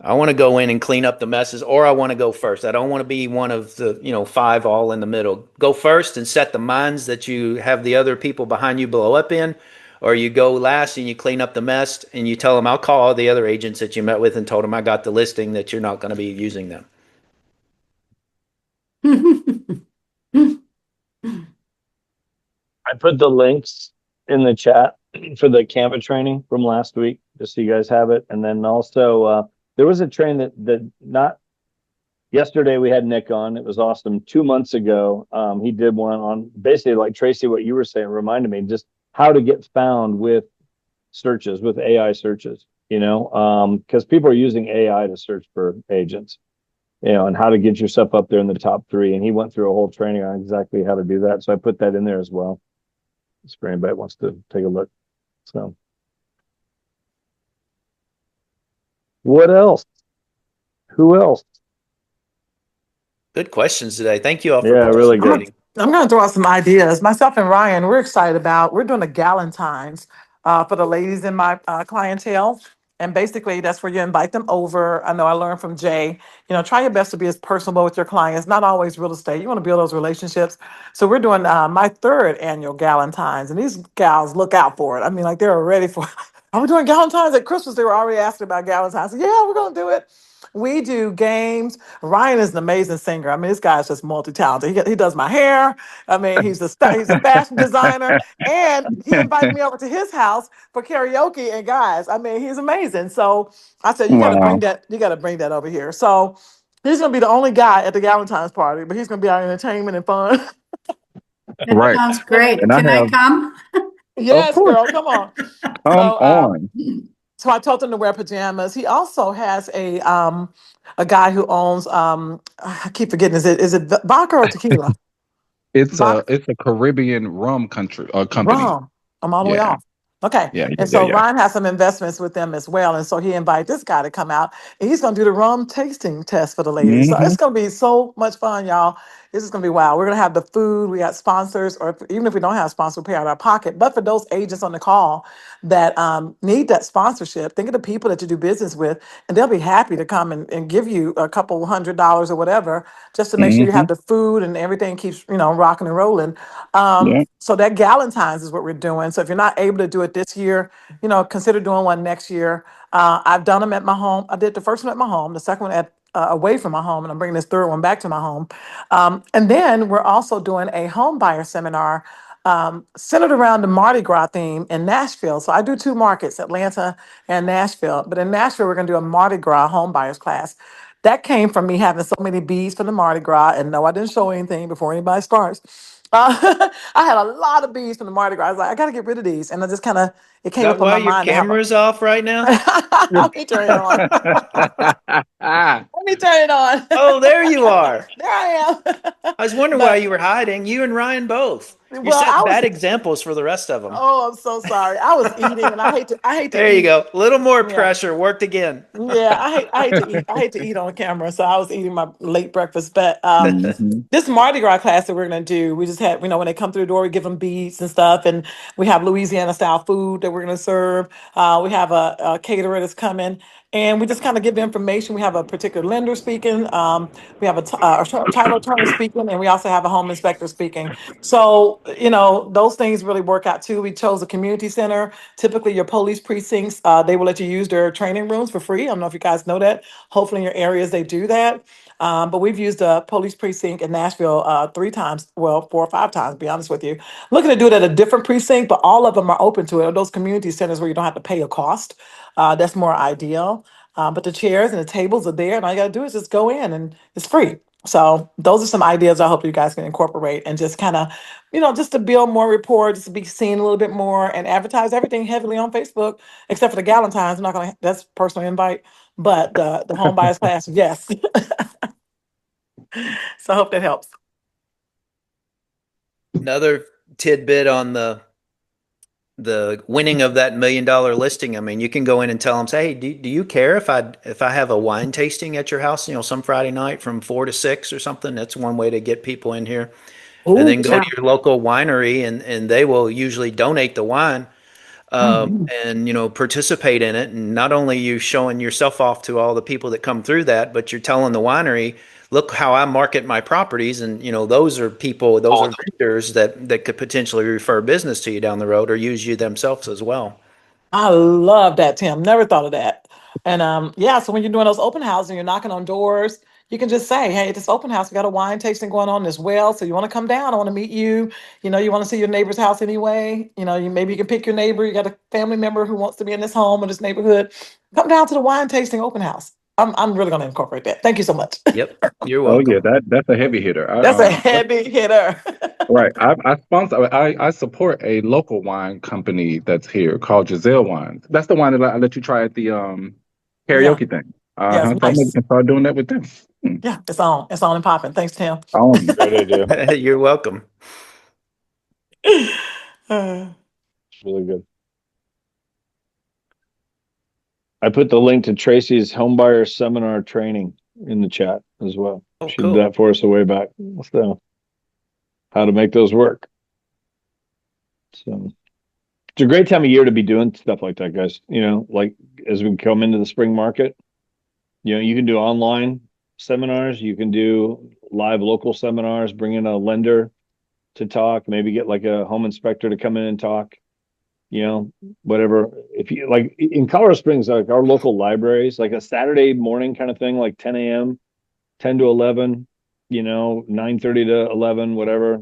I want to go in and clean up the messes, or I want to go first. I don't want to be one of the, 5 all in the middle. Go first and set the minds that you have the other people behind you blow up in, or you go last and you clean up the mess and you tell them, I'll call all the other agents that you met with and told them I got the listing that you're not going to be using them. I put the links in the chat for the Canva training from last week, just so you guys have it. And then also, there was a train that not yesterday we had Nick on. It was awesome. 2 months ago, he did one on basically like Tracy, what you were saying reminded me just how to get found with searches, with AI searches, because people are using AI to search for agents, and how to get yourself up there in the top 3. And he went through a whole training on exactly how to do that. So I put that in there as well. If anybody wants to take a look. So what else? Who else? Good questions today. Thank you all for really good. participating. I'm going to throw out some ideas. Myself and Ryan, we're excited about, we're doing a Galentine's for the ladies in my clientele. And basically, that's where you invite them over. I know I learned from Jay, try your best to be as personable with your clients, not always real estate. You want to build those relationships. So we're doing my 3rd annual Galentine's, and these gals look out for it. I mean, like they're ready for it. Are we doing Galentine's at Christmas? They were already asking about Galentine's. I said, yeah, we're going to do it. We do games. Ryan is an amazing singer. I mean, this guy's just multi-talented. He does my hair. I mean, he's a fashion designer, and he invited me over to his house for karaoke. And guys, I mean, he's amazing. So I said, you got to bring that. You got to bring that over here. So he's gonna be the only guy at the Galentine's party, but he's gonna be our entertainment and fun. That Right. sounds great. And Can I come? Yes, course. girl, come on. Come So, on. So I told him to wear pajamas. He also has a guy who owns I keep forgetting, is it vodka or tequila? It's Vodka, a Caribbean rum company. rum. I'm all the way Yeah. off. Okay. Yeah, And yeah, so yeah, Ryan has some investments with them as well. And so he invited this guy to come out and he's going to do the rum tasting test for the yeah. ladies. So it's going to be so much fun, y'all. This is going to be wild. We're going to have the food. We got sponsors, or even if we don't have sponsors, we pay out of our pocket. But for those agents on the call that need that sponsorship, think of the people that you do business with, and they'll be happy to come and give you a couple $100 or whatever, just to make sure you Mm-hmm. have the food and everything keeps, rocking and rolling. Yeah. So that Galentine's is what we're doing. So if you're not able to do it this year, consider doing one next year. I've done them at my home. I did the first one at my home, the second one at away from my home, and I'm bringing this third one back to my home. And then we're also doing a home buyer seminar centered around the Mardi Gras theme in Nashville. So I do two markets, Atlanta and Nashville. But in Nashville, we're going to do a Mardi Gras home buyers class. That came from me having so many beads for the Mardi Gras. And no, I didn't show anything before anybody starts. I had a lot of beads from the Mardi Gras. I was like, I got to get rid of these. And I just kind of, it Is came that up in why my your mind to have a, camera's off right now? let me turn it on. Let me turn it on. Oh, there you are. There I am. I was wondering why But, you were hiding. You and Ryan both. You well, I set was, bad examples for the rest of them. oh, I'm so sorry. I was eating and I hate to There you eat. go. A little more Yeah. pressure. Worked again. Yeah, I hate to eat. I hate to eat on camera, so I was eating my late breakfast. But Mm-hmm. this Mardi Gras class that we're gonna do, we just had, when they come through the door, we give them beads and stuff, and we have Louisiana style food that we're gonna serve. We have a caterer that's coming, and we just kind of give information. We have a particular lender speaking. We have a title attorney speaking, and we also have a home inspector speaking. So those things really work out too. We chose a community center. Typically, your police precincts, they will let you use their training rooms for free. I don't know if you guys know that. Hopefully, in your areas they do that. But we've used a police precinct in Nashville 3 times, well, 4 or 5 times, to be honest with you. Looking to do it at a different precinct, but all of them are open to it. Those community centers where you don't have to pay a cost. That's more ideal. But the chairs and the tables are there, and all you got to do is just go in, and it's free. So those are some ideas I hope you guys can incorporate and just kind of, just to build more rapport, just to be seen a little bit more and advertise everything heavily on Facebook, except for the Galentine's. I'm not gonna, that's personal invite, but the home buyers class, yes. So I hope that helps. Another tidbit on the winning of that $1 million listing. I mean, you can go in and tell them, say, hey, do you care if I have a wine tasting at your house, some Friday night from 4 to 6 or something? That's one way to get people in here. And Oh, then go yeah. to your local winery and they will usually donate the wine Mhm. and participate in it. And not only you showing yourself off to all the people that come through that, but you're telling the winery, look how I market my properties. And those are people, those are vendors that could potentially refer business to you down the road or use you themselves as well. I love that, Tim. Never thought of that. And yeah, so when you're doing those open houses and you're knocking on doors, you can just say, hey, this open house, we got a wine tasting going on as well. So you want to come down? I want to meet you. You want to see your neighbor's house anyway. Maybe you can pick your neighbor. You got a family member who wants to be in this home or this neighborhood. Come down to the wine tasting open house. I'm really going to incorporate that. Thank you so much. Yep. You're Oh yeah, welcome. that's a heavy hitter. That's a heavy hitter. Right. I sponsor. I support a local wine company that's here called Giselle Wines. That's the wine that I let you try at the Yeah. karaoke thing. Yes. So I'm Nice. gonna start doing that with them. Hmm. Yeah. It's on. It's on and popping. Thanks, Tim. Um, Great idea. You're welcome. Uh, It's really good. I put the link to Tracy's homebuyer seminar training in the chat as well. Oh, She did cool. that for us a way back. So how to make those work. So it's a great time of year to be doing stuff like that, guys. Like as we come into the spring market, you can do online seminars, you can do live local seminars, bring in a lender to talk, maybe get like a home inspector to come in and talk, whatever. If you like in Colorado Springs, like our local libraries, like a Saturday morning kind of thing, like 10 a.m., 10 to 11, 9:30 to 11, whatever.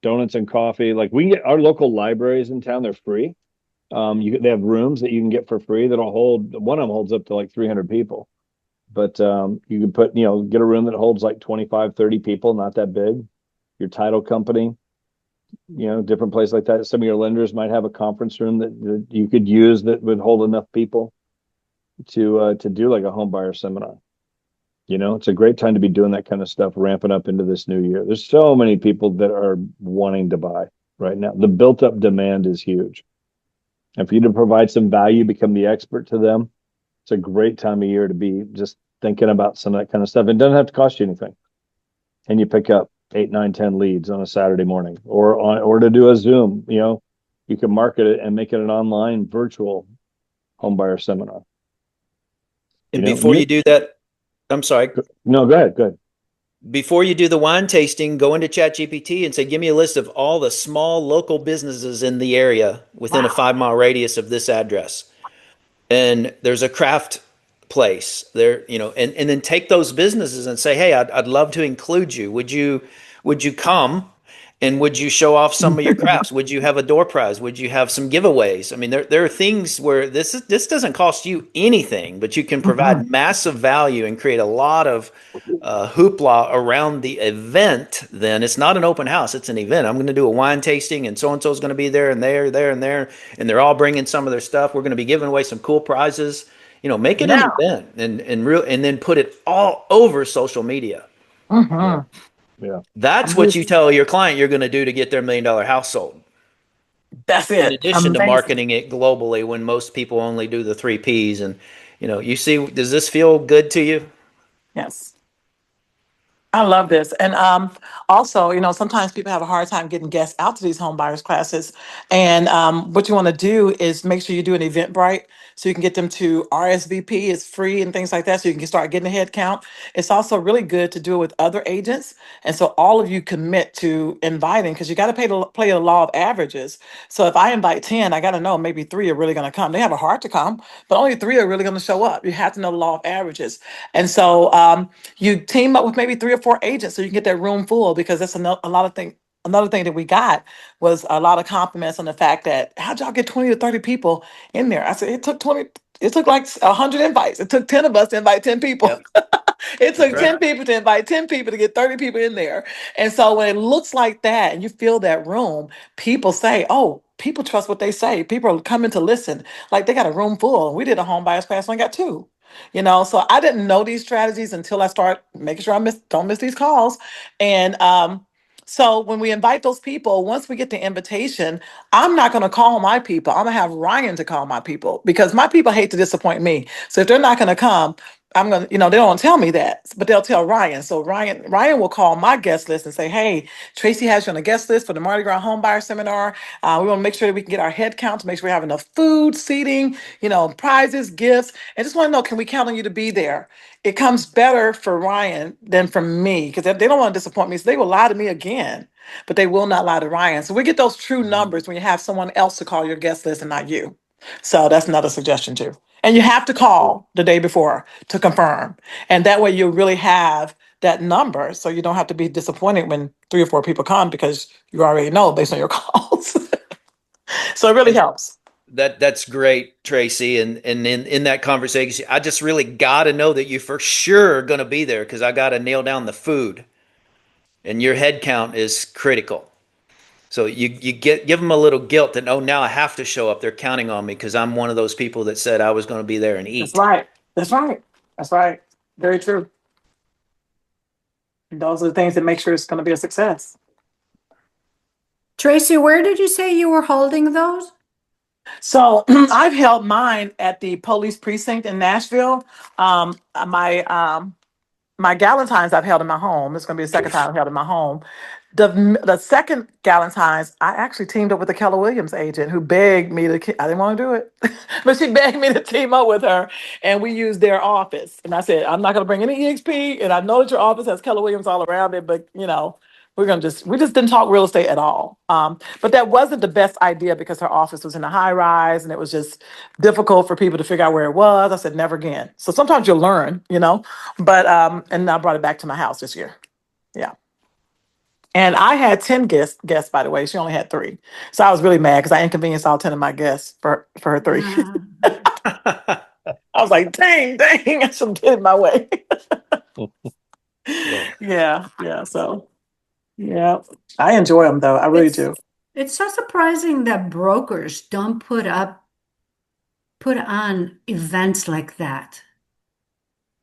Donuts and coffee. Like we can get our local libraries in town, they're free. They have rooms that you can get for free that'll hold, one of them holds up to like 300 people. But you can get a room that holds like 25, 30 people, not that big. Your title company, different place like that. Some of your lenders might have a conference room that you could use that would hold enough people to do like a home buyer seminar. It's a great time to be doing that kind of stuff, ramping up into this new year. There's so many people that are wanting to buy right now. The built up demand is huge. And for you to provide some value, become the expert to them, it's a great time of year to be just thinking about some of that kind of stuff. It doesn't have to cost you anything. And you pick up 8, 9, 10 leads on a Saturday morning or to do a Zoom, you can market it and make it an online virtual home buyer seminar. And before you do that, I'm sorry. No, go ahead. Go ahead. Before you do the wine tasting, go into ChatGPT and say, give me a list of all the small local businesses in the area within a 5 mile radius of this address. And there's a craft place there, and then take those businesses and say, hey, I'd love to include you. Would you come? And would you show off some of your crafts? Would you have a door prize? Would you have some giveaways? I mean, there are things where this doesn't cost you anything, but you can provide massive value and create a lot of hoopla around the event. Then it's not an open house; it's an event. I'm going to do a wine tasting, and so is going to be there, and there, and they're all bringing some of their stuff. We're going to be giving away some cool prizes. Make it an event, and then put it all over social media. Mm-hmm. Yeah. That's what you tell your client you're going to do to get their $1 million house sold. That's In it. addition to marketing it globally, when most people only do the 3 Ps. And, you see, does this feel good to you? Yes. I love this. And also, sometimes people have a hard time getting guests out to these home buyers classes. And what you want to do is make sure you do an Eventbrite so you can get them to RSVP. It's free and things like that. So you can start getting a head count. It's also really good to do it with other agents. And so all of you commit to inviting because you got to play the law of averages. So if I invite 10, I got to know maybe 3 are really going to come. They have a heart to come, but only 3 are really going to show up. You have to know the law of averages. And so you team up with maybe 3 or 4 agents so you can get that room full because that's a lot of things. Another thing that we got was a lot of compliments on the fact that how'd y'all get 20 to 30 people in there? I said it took like 100 invites. It took 10 of us to invite 10 people. Yep. It took That's 10 right. people to invite 10 people to get 30 people in there. And so when it looks like that and you fill that room, people say, oh, people trust what they say. People are coming to listen. Like they got a room full. We did a home buyers class, only got 2. So I didn't know these strategies until I start making sure don't miss these calls. And so when we invite those people, once we get the invitation, I'm not going to call my people. I'm going to have Ryan to call my people because my people hate to disappoint me. So if they're not going to come, I'm going to, they don't tell me that, but they'll tell Ryan. So Ryan will call my guest list and say, hey, Tracy has you on the guest list for the Mardi Gras Home Buyer Seminar. We want to make sure that we can get our head count to make sure we have enough food, seating, prizes, gifts. And just want to know, can we count on you to be there? It comes better for Ryan than for me because they don't want to disappoint me. So they will lie to me again, but they will not lie to Ryan. So we get those true numbers when you have someone else to call your guest list and not you. So that's another suggestion too. And you have to call the day before to confirm. And that way you really have that number. So you don't have to be disappointed when 3 or 4 people come because you already know based on your calls. So it really helps. That's great, Tracy. And in that conversation, I just really got to know that you for sure are going to be there because I got to nail down the food, and your head count is critical. So you give them a little guilt that, oh, now I have to show up. They're counting on me because I'm one of those people that said I was going to be there and That's eat. right. That's right. That's right. Very true. And those are the things that make sure it's going to be a success. Tracy, where did you say you were holding those? So I've held mine at the police precinct in Nashville. My Galentine's I've held in my home. It's going to be the second time I've held in my home. The second Galentine's, I actually teamed up with the Keller Williams agent who begged me I didn't want to do it, but she begged me to team up with her. And we used their office. And I said, I'm not going to bring any EXP. And I know that your office has Keller Williams all around it, but we just didn't talk real estate at all. But that wasn't the best idea because her office was in a high rise and it was just difficult for people to figure out where it was. I said, never again. So sometimes you'll learn, but, and I brought it back to my house this year. Yeah. And I had 10 guests, by the way. She only had 3. So I was really mad because I inconvenienced all 10 of my guests for her 3. I was like, dang, I should have did it my way. Yeah. So, yeah, I enjoy them though. I really do. It's so surprising that brokers don't put on events like that.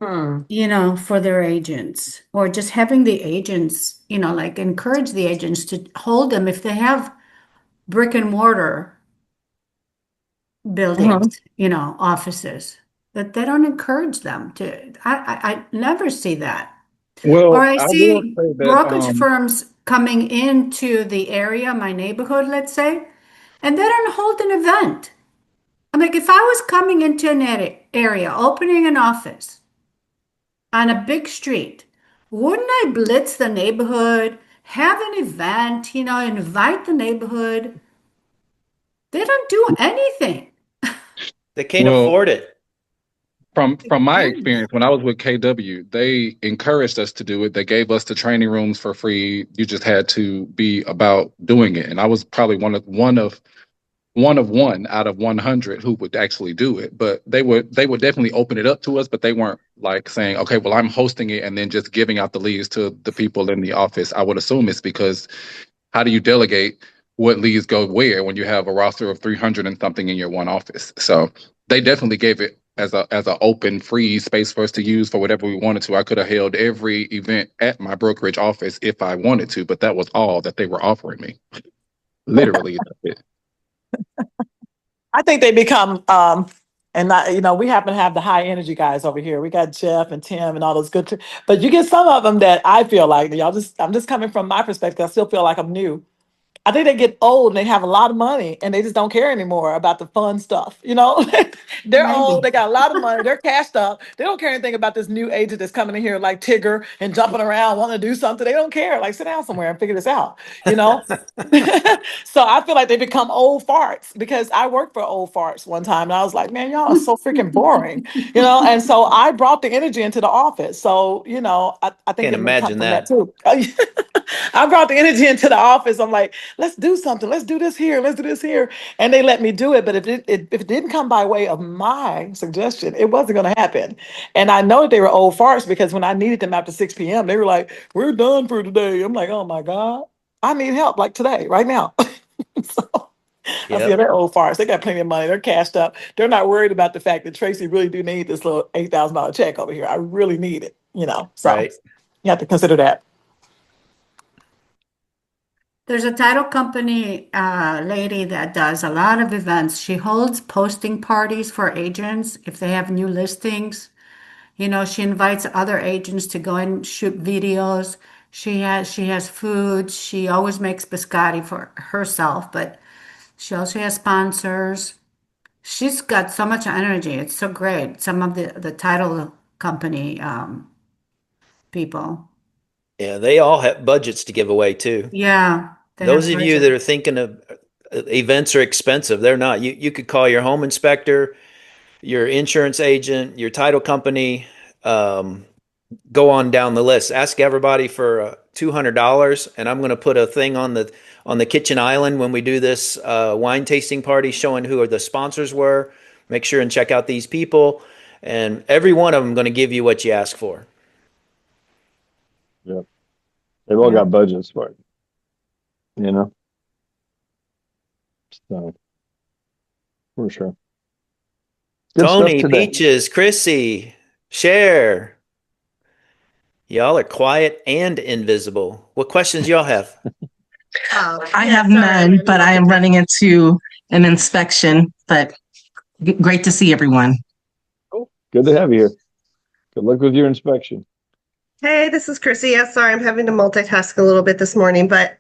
For their agents, or just having the agents, like encourage the agents to hold them if they have brick and mortar buildings, offices, that they don't encourage them to. I never see that. Or Well, I I will see say that brokerage firms coming into the area, my neighborhood, let's say, and they don't hold an event. I'm like, if I was coming into an area, opening an office on a big street, wouldn't I blitz the neighborhood, have an event, invite the neighborhood? They don't do anything. They can't well, afford it. from my experience, when I was with KW, they encouraged us to do it. They gave us the training rooms for free. You just had to be about doing it. And I was probably one out of 100 who would actually do it. But they would definitely open it up to us, but they weren't like saying, okay, well, I'm hosting it and then just giving out the leads to the people in the office. I would assume it's because how do you delegate what leads go where when you have a roster of 300 and something in your one office? So they definitely gave it as a open free space for us to use for whatever we wanted to. I could have held every event at my brokerage office if I wanted to, but that was all that they were offering me. Literally, that's it. I think they become and not, we happen to have the high energy guys over here. We got Jeff and Tim and all those good, but you get some of them that I feel like I'm just coming from my perspective. I still feel like I'm new. I think they get old and they have a lot of money and they just don't care anymore about the fun stuff. They're old, Maybe. they got a lot of money, they're cashed up. They don't care anything about this new agent that's coming in here like Tigger and jumping around, wanting to do something. They don't care. Like, sit down somewhere and figure this out, you know? So I feel like they become old farts because I worked for old farts one time and I was like, man, y'all are so freaking boring, And so I brought the energy into the office. So, I think Can't it may come imagine from that that. too. I brought the energy into the office. I'm like, let's do something. Let's do this here. Let's do this here. And they let me do it. But if it didn't come by way of my suggestion, it wasn't going to happen. And I know that they were old farts because when I needed them after 6 p.m., they were like, we're done for today. I'm like, oh my God, I need help like today, right now. So I see Yep. they're old farts. They got plenty of money. They're cashed up. They're not worried about the fact that Tracy really do need this little $8,000 check over here. I really need it. So Right. you have to consider that. There's a title company lady that does a lot of events. She holds posting parties for agents if they have new listings. She invites other agents to go and shoot videos. She has food. She always makes biscotti for herself, but she also has sponsors. She's got so much energy. It's so great. Some of the title company people. Yeah, they all have budgets to give away too. Yeah, they Those have of you budget. that are thinking of events are expensive, they're not. You could call your home inspector, your insurance agent, your title company, um, go on down the list. Ask everybody for $200, and I'm going to put a thing on the kitchen island when we do this wine tasting party, showing who the sponsors were. Make sure and check out these people, and every one of them going to give you what you ask for. Yeah. They've all Yeah. got budgets for it, you know? So for sure. Good stuff Tony, today. Peaches, Chrissy, Cher, y'all are quiet and invisible. What questions y'all have? I have none, but I am running into an inspection, but great to see everyone. Cool. Good to have you here. Good luck with your inspection. Hey, this is Chrissy. Yeah, sorry, I'm having to multitask a little bit this morning, but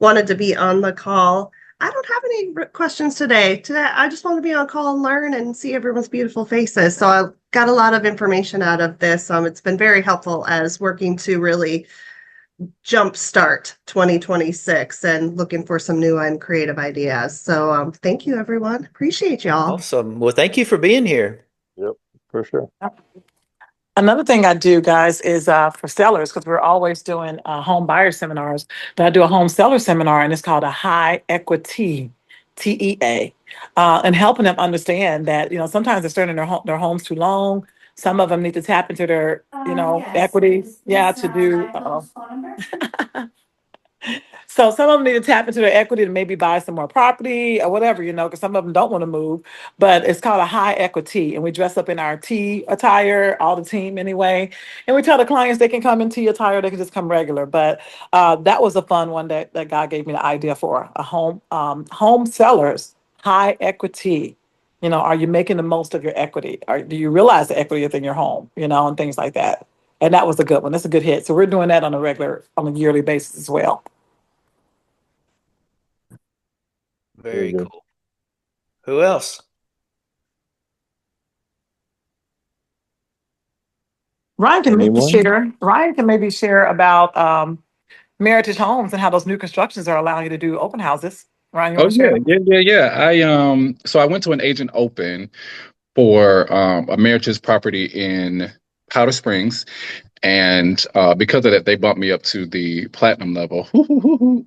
wanted to be on the call. I don't have any questions today. Today, I just want to be on call and learn and see everyone's beautiful faces. So I got a lot of information out of this. It's been very helpful as working to really jumpstart 2026 and looking for some new and creative ideas. So thank you, everyone. Appreciate y'all. Awesome. Well, thank you for being here. Yep, for sure. Another thing I do, guys, is for sellers, because we're always doing home buyer seminars, but I do a home seller seminar, and it's called a high equity TEA, and helping them understand that, sometimes they're starting their homes too long. Some of them need to tap into their, Yes. equity, to do. So some of them need to tap into their equity to maybe buy some more property or whatever, because some of them don't want to move. But it's called a high equity, and we dress up in our tea attire, all the team anyway. And we tell the clients they can come in tea attire, they can just come regular. But that was a fun one that God gave me the idea for a home sellers high equity Are you making the most of your equity? Or do you realize the equity within your home, and things like that? And that was a good one. That's a good hit. So we're doing that on a yearly basis as well. Very cool. Who else? Ryan can Anyone? maybe share about Meritage Homes and how those new constructions are allowing you to do open houses. Ryan, you Oh want to share? yeah. So I went to an agent open for a Meritage property in Powder Springs. And because of that, they bumped me up to the platinum level.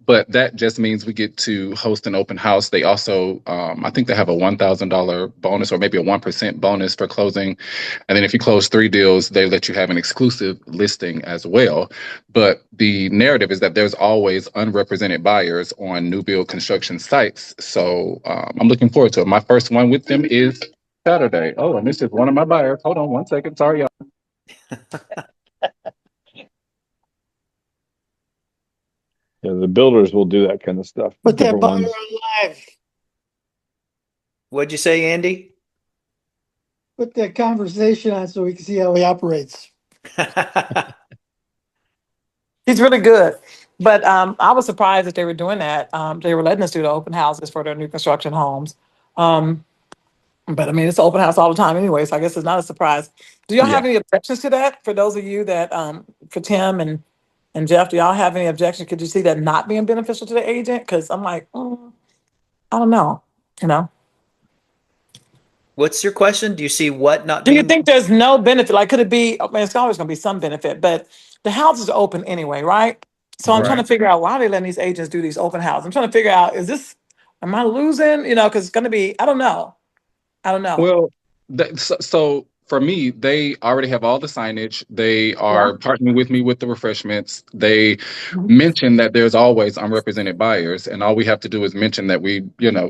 But that just means we get to host an open house. They also, I think they have a $1,000 bonus or maybe a 1% bonus for closing. And then if you close 3 deals, they let you have an exclusive listing as well. But the narrative is that there's always unrepresented buyers on new build construction sites. So I'm looking forward to it. My first one with them is Saturday. Oh, and this is one of my buyers. Hold on one second. Sorry, y'all. Yeah, the builders will do that kind of stuff. Put that Different buyer ones. on live. What'd you say, Andy? Put that conversation on so we can see how he operates. He's really good. But I was surprised that they were doing that. They were letting us do the open houses for their new construction homes. But I mean, it's an open house all the time anyway, so I guess it's not a surprise. Do y'all Yeah. have any objections to that? For those of you that, for Tim and Jeff, do y'all have any objections? Could you see that not being beneficial to the agent? Because I'm like, I don't know, What's your question? Do you see what not Do you being? think there's no benefit? Like, could it be, I mean, it's always going to be some benefit, but the house is open anyway, right? So I'm trying to Right. figure out why are they letting these agents do these open houses? I'm trying to figure out, am I losing? Because it's going to be, I don't know. Well, so for me, they already have all the signage. They Yeah. are partnering with me with the refreshments. They Mhm. mention that there's always unrepresented buyers, and all we have to do is mention that we,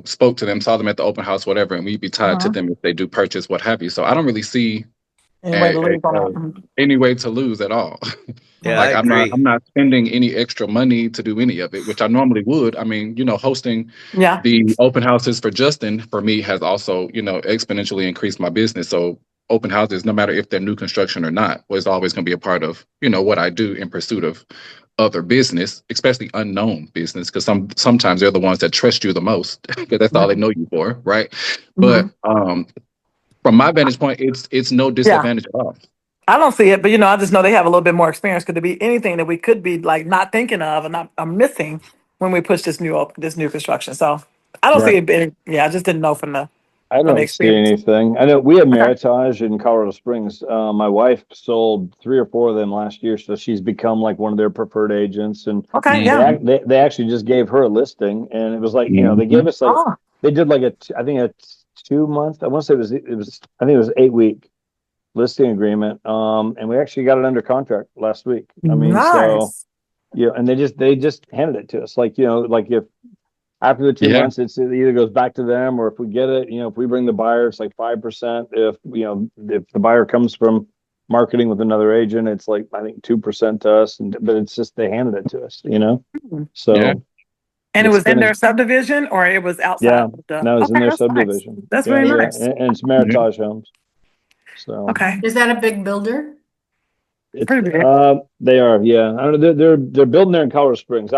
spoke to them, saw them at the open house, whatever, and we'd be tied to Uh-huh. them if they do purchase, what have you. So I don't really see Any way to a, lose on a, that? Mhm. any way to lose at all. Yeah, I Like I'm agree. not spending any extra money to do any of it, which I normally would. I mean, hosting Yeah. the open houses for Justin for me has also, exponentially increased my business. So open houses, no matter if they're new construction or not, was always going to be a part of, what I do in pursuit of other business, especially unknown business, because sometimes they're the ones that trust you the most because that's all they know you for, right? Mhm. But from my vantage point, it's no Yeah. disadvantage at all. I don't see it, but I just know they have a little bit more experience. Could there be anything that we could be like not thinking of and not missing when we push this new construction? So I don't see Right. it being. Yeah, I just didn't know I from the don't see experience. anything. I know we have Okay. Meritage in Colorado Springs. My wife sold 3 or 4 of them last year, so she's become like one of their preferred agents. And Okay. they Yeah. Mhm. they actually just gave her a listing, and it was like they gave Mhm. us like Oh, they did like I think a 2 month. I want to say it was I think it was 8 week listing agreement. And we actually got it under contract last week. I mean, so nice. and they just handed it to us like like if after the two Yeah. months, it either goes back to them, or if we get it, if we bring the buyer, it's like 5%. If if the buyer comes from marketing with another agent, it's like I think 2% to us. But it's just they handed it to us. Yeah. So And it it's was in been their subdivision, or it was outside yeah, of the. no, it's in Okay, their that's nice. subdivision. That's Yeah, really yeah, nice. and it's Yeah. Meritage Homes. So Okay, Is that a big builder? it's pretty big. they are, yeah. I don't know. They're building there in Colorado Springs.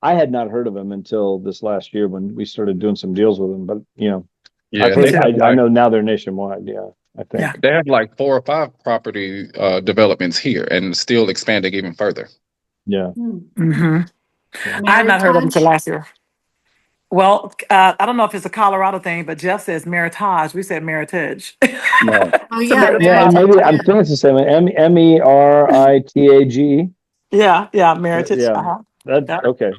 I had not heard of them until this last year when we started doing some deals with them. But I've Yeah. Me They heard. too. have I like know now they're nationwide. Yeah, I Yeah. think. 4 or 5 property developments here and still expanding even further. Yeah. Hmm. So. I had not heard of them until Meritage? last year. Well, I don't know if it's a Colorado thing, but Jeff says Meritage. We said Meritage. Right. Oh So yeah, maybe that's Yeah, and why. maybe Meritage. I'm Yeah. thinking it's the same. Meritage. Yeah, Meritage. Yeah, Uh-huh. that Yeah. okay.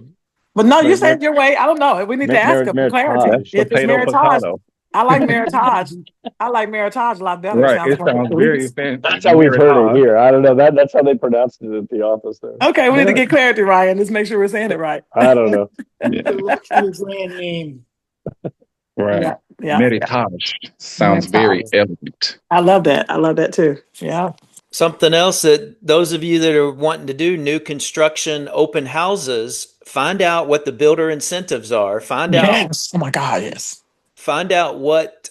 But no, you Mer, said mer, your way. I don't know. We need to ask mer, him for clarity. That's Meritage. If it's potato, Meritage, potato. I like Meritage. I like Meritage a lot better. It Right. sounds It more sounds very fancy. That's how we've heard it Meritage. here. I don't know. That's how they pronounced it at the office there. okay. We need to get clarity, Ryan. Let's make sure we're saying it right. I don't know. Yeah. The luxury brand name. Right. Yeah. Meritage sounds very Meritage. elegant. I love that. I love that too. Yeah. Something else that those of you that are wanting to do new construction open houses, find out what the builder incentives are. Yes. Oh my God. Yes. Find out what,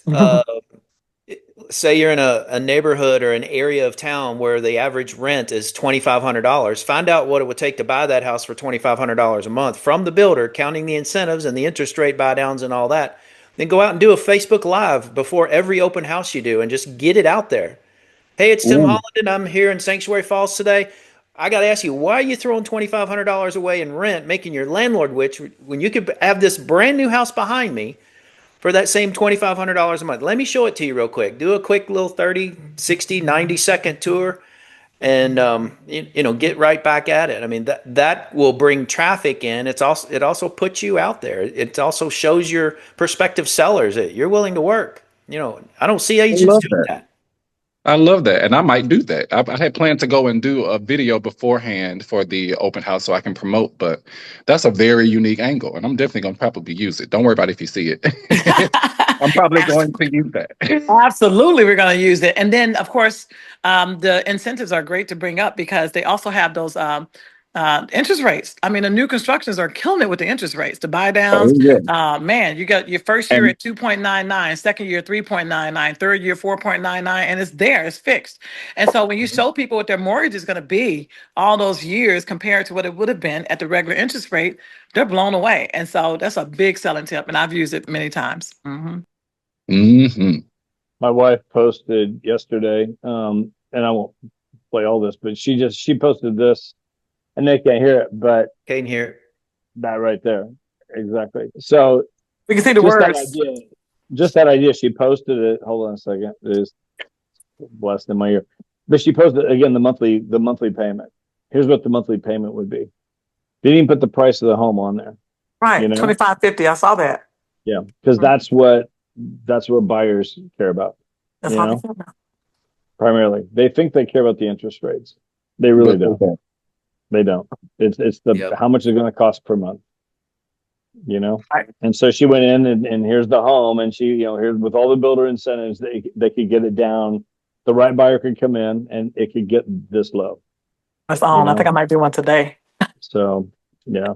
say you're in a neighborhood or an area of town where the average rent is $2,500. Find out what it would take to buy that house for $2,500 a month from the builder, counting the incentives and the interest rate buy downs and all that. Then go out and do a Facebook Live before every open house you do and just get it out there. Hey, it's Tim Ooh. Holland, and I'm here in Sanctuary Falls today. I got to ask you, why are you throwing $2,500 away in rent, making your landlord rich when you could have this brand new house behind me for that same $2,500 a month? Let me show it to you real quick. Do a quick little 30, 60, 90-second tour and get right back at it. I mean, that will bring traffic in. It also puts you out there. It also shows your prospective sellers that you're willing to work. I don't see I agents love doing that. that. I love that, and I might do that. I had planned to go and do a video beforehand for the open house so I can promote, but that's a very unique angle, and I'm definitely going to probably use it. Don't worry about if you see it. I'm probably going to use that. Absolutely, we're going to use it. And then, of course, the incentives are great to bring up because they also have those interest rates. I mean, the new constructions are killing it with the interest rates, the buy downs. Oh, yeah. Man, you got your first year And at 2.99, second year 3.99, third year 4.99, and it's there, it's fixed. And so when you show people what their mortgage is going to be all those years compared to what it would have been at the regular interest rate, they're blown away. And so that's a big selling tip, and I've used it many times. My wife posted yesterday, and I won't play all this, but she posted this, and they can't hear it, but Can't hear. that right there, exactly. So We can see the just that words. idea, she posted it. Hold on a second, it is blessed in my ear, but she posted again the monthly payment. Here's what the monthly payment would be. Didn't even put the price of the home on there. Right, You know? $25.50. I saw that. Yeah, because that's what buyers care about. That's You how know? they feel now. Primarily, they think they care about the interest rates. They really don't. They don't. It's the Yep. how much it's going to cost per month. Right. And so she went in and here's the home, and she here's with all the builder incentives, they could get it down. The right buyer could come in and it could get this low. That's on. I think I might do one today. So yeah.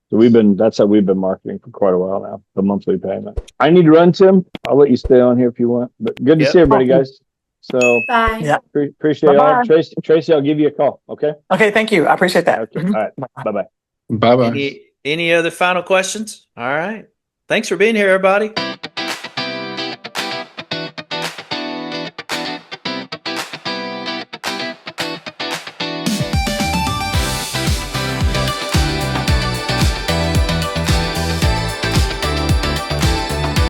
So that's how we've been marketing for quite a while now, the monthly payment. I need to run, Tim. I'll let you stay on here if you want. But good to Yep. see everybody, guys. So Bye. Yeah. appreciate y'all. Bye-bye. Tracy, I'll give you a call. Okay. Okay, thank you. I appreciate that. Okay. All right. Bye-bye. Bye-bye. Any other final questions? All right. Thanks for being here, everybody.